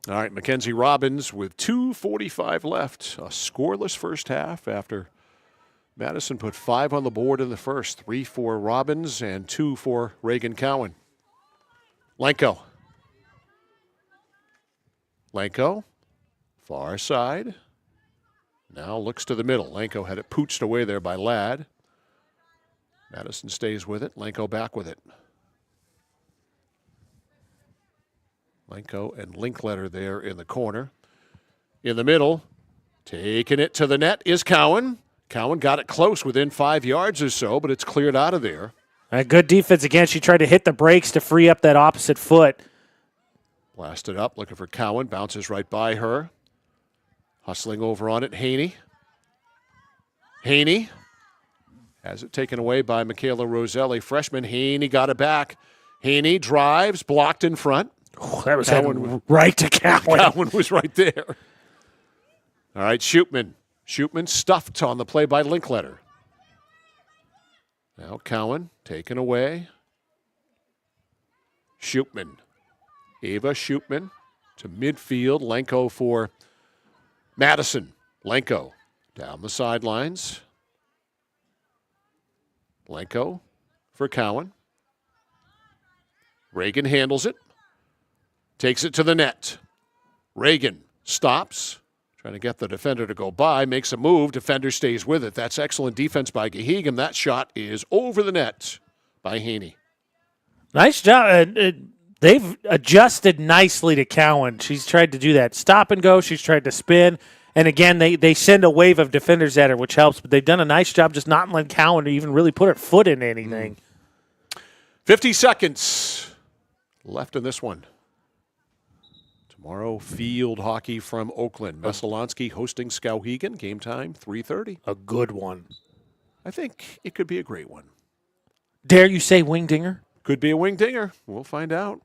All right, Mackenzie Robbins with 2:45 left. A scoreless first half after Madison put 5 on the board in the first. 3 for Robbins and 2 for Reagan Cowan. Lenko. Far side. Now looks to the middle. Lenko had it pooched away there by Ladd. Madison stays with it. Lenko back with it. Lenko and Linkletter there in the corner. In the middle, taking it to the net is Cowan. Cowan got it close within 5 yards or so, but it's cleared out of there. Good defense again. She tried to hit the brakes to free up that opposite foot. Blasted up, looking for Cowan. Bounces right by her. Hustling over on it, Haney. Haney has it taken away by Michaela Roselli, freshman. Haney got it back. Haney drives, blocked in front. Oh, that was Cowan right to Cowan. Cowan was right there. All right, Shootman. Shootman stuffed on the play by Linkletter. Now Cowan taken away. Shootman. Ava Shootman to midfield. Lenko for Madison. Lenko down the sidelines. Lenko for Cowan. Reagan handles it. Takes it to the net. Reagan stops. Trying to get the defender to go by. Makes a move. Defender stays with it. That's excellent defense by Gahegum. That shot is over the net by Haney. Nice job. They've adjusted nicely to Cowan. She's tried to do that stop and go. She's tried to spin. And again, they send a wave of defenders at her, which helps. But they've done a nice job just not letting Cowan even really put her foot in anything. 50 seconds left in this one. Tomorrow, field hockey from Oakland. Messalonsky hosting Skowhegan. Game time, 3:30. A good one. I think it could be a great one. Dare you say wing dinger? Could be a wing dinger. We'll find out.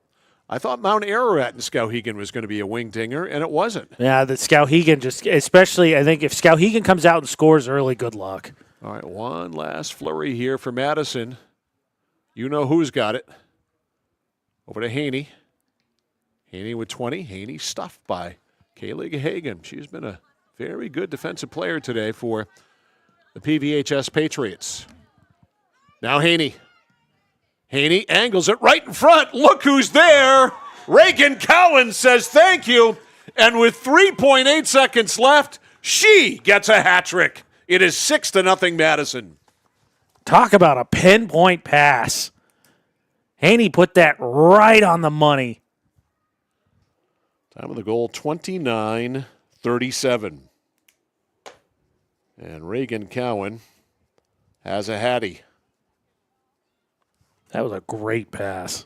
I thought Mount Ararat in Skowhegan was going to be a wing dinger, and it wasn't. Yeah, the Skowhegan just, especially, I think if Skowhegan comes out and scores early, good luck. All right, one last flurry here for Madison. You know who's got it. Over to Haney. Haney with 20. Haney stuffed by Kaylee Gahegum. She's been a very good defensive player today for the PVHS Patriots. Now Haney. Haney angles it right in front. Look who's there. Reagan Cowan says thank you. And with 3.8 seconds left, she gets a hat trick. It is 6-0 Madison. Talk about a pinpoint pass. Haney put that right on the money. Time of the goal, 29-37. And Reagan Cowan has a hattie. That was a great pass.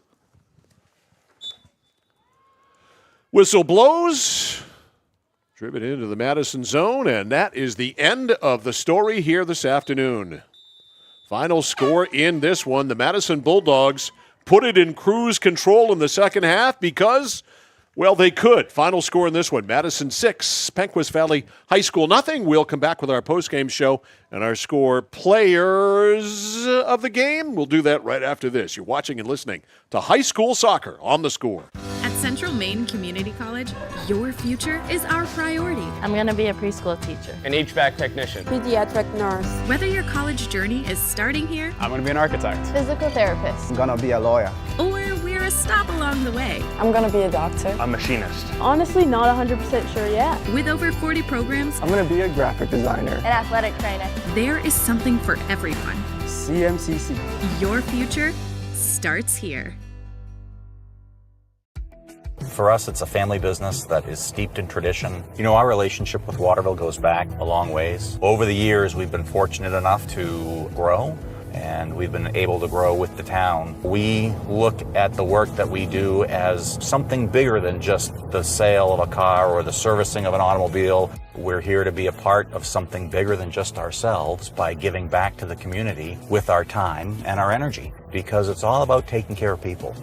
Whistle blows. Driven into the Madison zone, and that is the end of the story here this afternoon. Final score in this one, the Madison Bulldogs put it in cruise control in the second half because, well, they could. Final score in this one, Madison 6, Penquis Valley High School nothing. We'll come back with our postgame show and our score players of the game. We'll do that right after this. You're watching and listening to High School Soccer on The Score. At Central Maine Community College, your future is our priority. I'm going to be a preschool teacher. An HVAC technician. Pediatric nurse. Whether your college journey is starting here, I'm going to be an architect. Physical therapist. I'm going to be a lawyer. or we're a stop along the way. I'm going to be a doctor. A machinist. Honestly, not 100% sure yet. With over 40 programs, I'm going to be a graphic designer. An athletic trainer. There is something for everyone. CMCC. Your future starts here. For us, it's a family business that is steeped in tradition. You know, our relationship with Waterville goes back a long ways. Over the years, we've been fortunate enough to grow, and we've been able to grow with the town. We look at the work that we do as something bigger than just the sale of a car or the servicing of an automobile. We're here to be a part of something bigger than just ourselves by giving back to the community with our time and our energy, because it's all about taking care of people.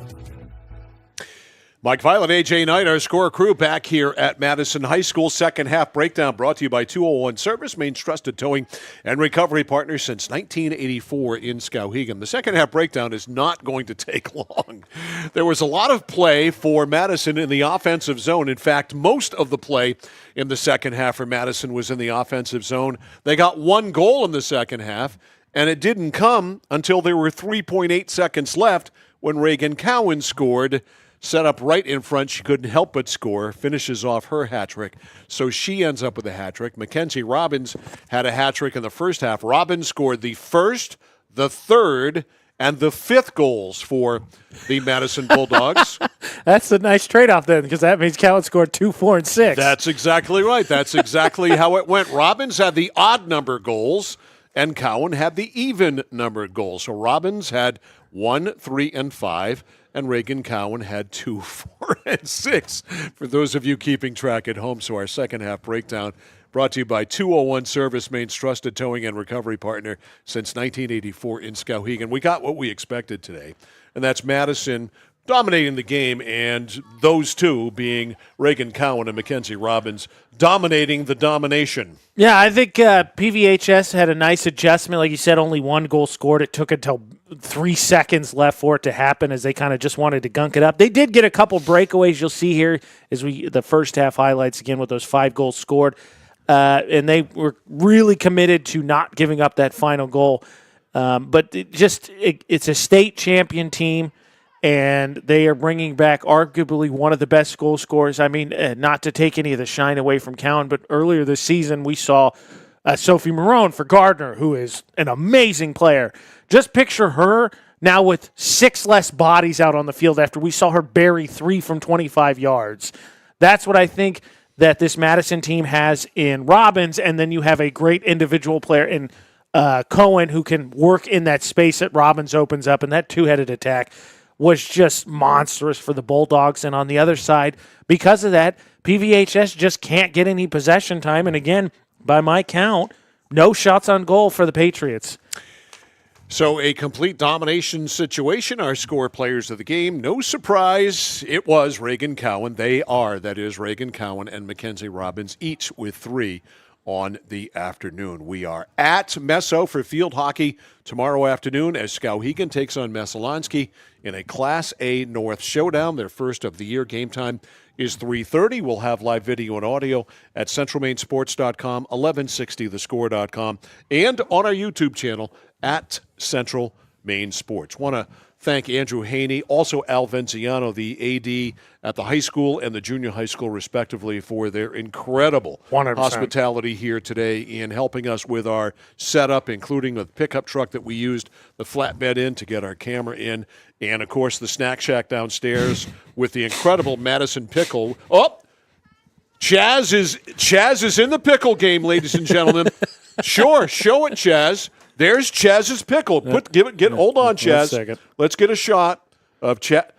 Mike Violet, AJ Knight, our score crew back here at Madison High School. Second half breakdown brought to you by 201 Service, Maine's trusted towing and recovery partner since 1984 in Skowhegan. The second half breakdown is not going to take long. There was a lot of play for Madison in the offensive zone. In fact, most of the play in the second half for Madison was in the offensive zone. They got one goal in the second half, and it didn't come until there were 3.8 seconds left when Reagan Cowan scored. Set up right in front. She couldn't help but score. Finishes off her hat trick. So she ends up with a hat trick. Mackenzie Robbins had a hat trick in the first half. Robbins scored the first, the third, and the fifth goals for the Madison Bulldogs. That's a nice trade-off then, because that means Cowan scored 2, 4, and 6. That's exactly right. That's exactly how it went. Robbins had the odd number goals, and Cowan had the even numbered goals. So Robbins had 1, 3, and 5. And Reagan Cowan had 2, 4, and 6. For those of you keeping track at home, so our second half breakdown brought to you by 201 Service, Maine's trusted towing and recovery partner since 1984 in Skowhegan. We got what we expected today, and that's Madison dominating the game, and those two being Reagan Cowan and Mackenzie Robbins dominating the domination. Yeah, I think PVHS had a nice adjustment. Like you said, only one goal scored. It took until 3 seconds left for it to happen as they kind of just wanted to gunk it up. They did get a couple breakaways you'll see here as the first half highlights again with those 5 goals scored. And they were really committed to not giving up that final goal. But it's a state champion team, and they are bringing back arguably one of the best goal scorers. I mean, not to take any of the shine away from Cowan, but earlier this season we saw Sophie Marone for Gardner, who is an amazing player. Just picture her now with 6 less bodies out on the field after we saw her bury 3 from 25 yards. That's what I think that this Madison team has in Robbins, and then you have a great individual player in Cohen who can work in that space that Robbins opens up, and that two-headed attack was just monstrous for the Bulldogs. And on the other side, because of that, PVHS just can't get any possession time, and again, by my count, no shots on goal for the Patriots. So a complete domination situation. Our score players of the game. No surprise, it was Reagan Cowan. That is Reagan Cowan and Mackenzie Robbins, each with 3 on the afternoon. We are at Meso for field hockey tomorrow afternoon as Skowhegan takes on Messalonskee in a Class A North showdown, their first of the year. Game time is 3:30. We'll have live video and audio at centralmainsports.com, 1160thescore.com, and on our YouTube channel at Central Maine Sports. Want to thank Andrew Haney, also Al Venziano, the AD at the high school and the junior high school, respectively, for their incredible 100%. hospitality here today in helping us with our setup, including the pickup truck that we used the flatbed in to get our camera in, and, of course, the snack shack downstairs with the incredible Madison pickle. Oh, Chaz is in the pickle game, ladies and gentlemen. Sure, show it, Chaz. There's Chaz's pickle. Hold on, Chaz. Let's get a shot of Chaz.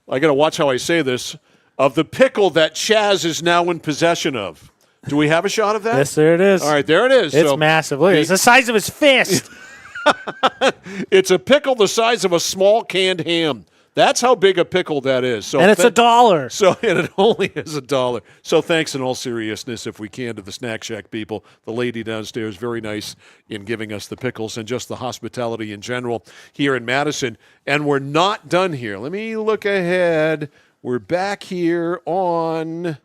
I got to watch how I say this. Of the pickle that Chaz is now in possession of. Do we have a shot of that? Yes, there it is. All right, there it is. It's massive. Look, it's the size of his fist. It's a pickle the size of a small canned ham. That's how big a pickle that is. So and it's $1. So and it only is $1. So thanks in all seriousness, if we can, to the Snack Shack people. The lady downstairs, very nice in giving us the pickles and just the hospitality in general here in Madison. And we're not done here. Let me look ahead. We're back here on...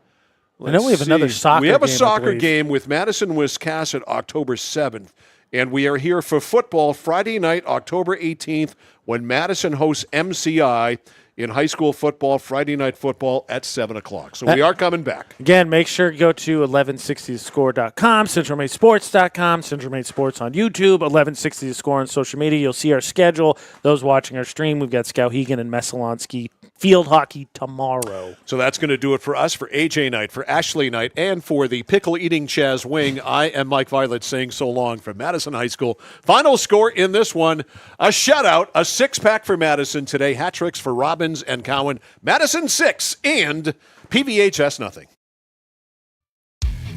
I know we have another soccer game. We have a soccer game with Madison, Wisconsin, October 7th. And we are here for football Friday night, October 18th, when Madison hosts MCI in high school football, Friday night football at 7 o'clock. So we are coming back. Again, make sure to go to 1160thescore.com, centralmainsports.com, Central Maine Sports on YouTube, 1160thescore on social media. You'll see our schedule. Those watching our stream, we've got Skowhegan and Messalonskee field hockey tomorrow. So that's going to do it for us, for AJ Knight, for Ashley Knight, and for the pickle-eating Chaz Wing. I am Mike Violet saying so long from Madison High School. Final score in this one, a shutout, a six-pack for Madison today, hat tricks for Robbins and Cowan. Madison 6 and PVHS nothing.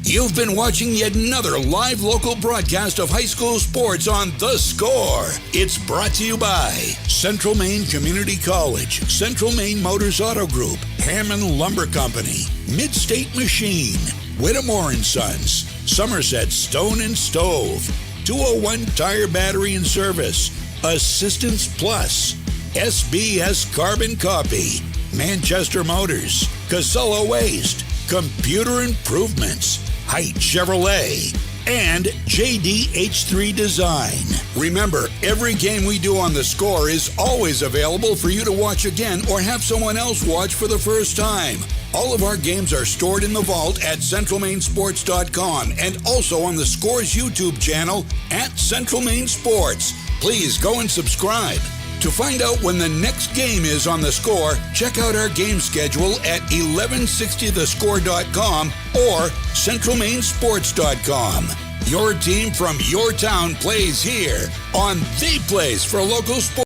You've been watching yet another live local broadcast of high school sports on The Score. It's brought to you by Central Maine Community College, Central Maine Motors Auto Group, Hammond Lumber Company, Mid-State Machine, Whittemore & Sons, Somerset Stone and Stove, 201 Tire Battery and Service, Assistance Plus, SBS Carbon Copy, Manchester Motors, Casella Waste, Computer Improvements, Height Chevrolet, and JDH3 Design. Remember, every game we do on The Score is always available for you to watch again or have someone else watch for the first time. All of our games are stored in the vault at centralmainsports.com and also on The Score's YouTube channel at Central Maine Sports. Please go and subscribe. To find out when the next game is on The Score, check out our game schedule at 1160thescore.com or centralmainsports.com. Your team from your town plays here on the place for local sports.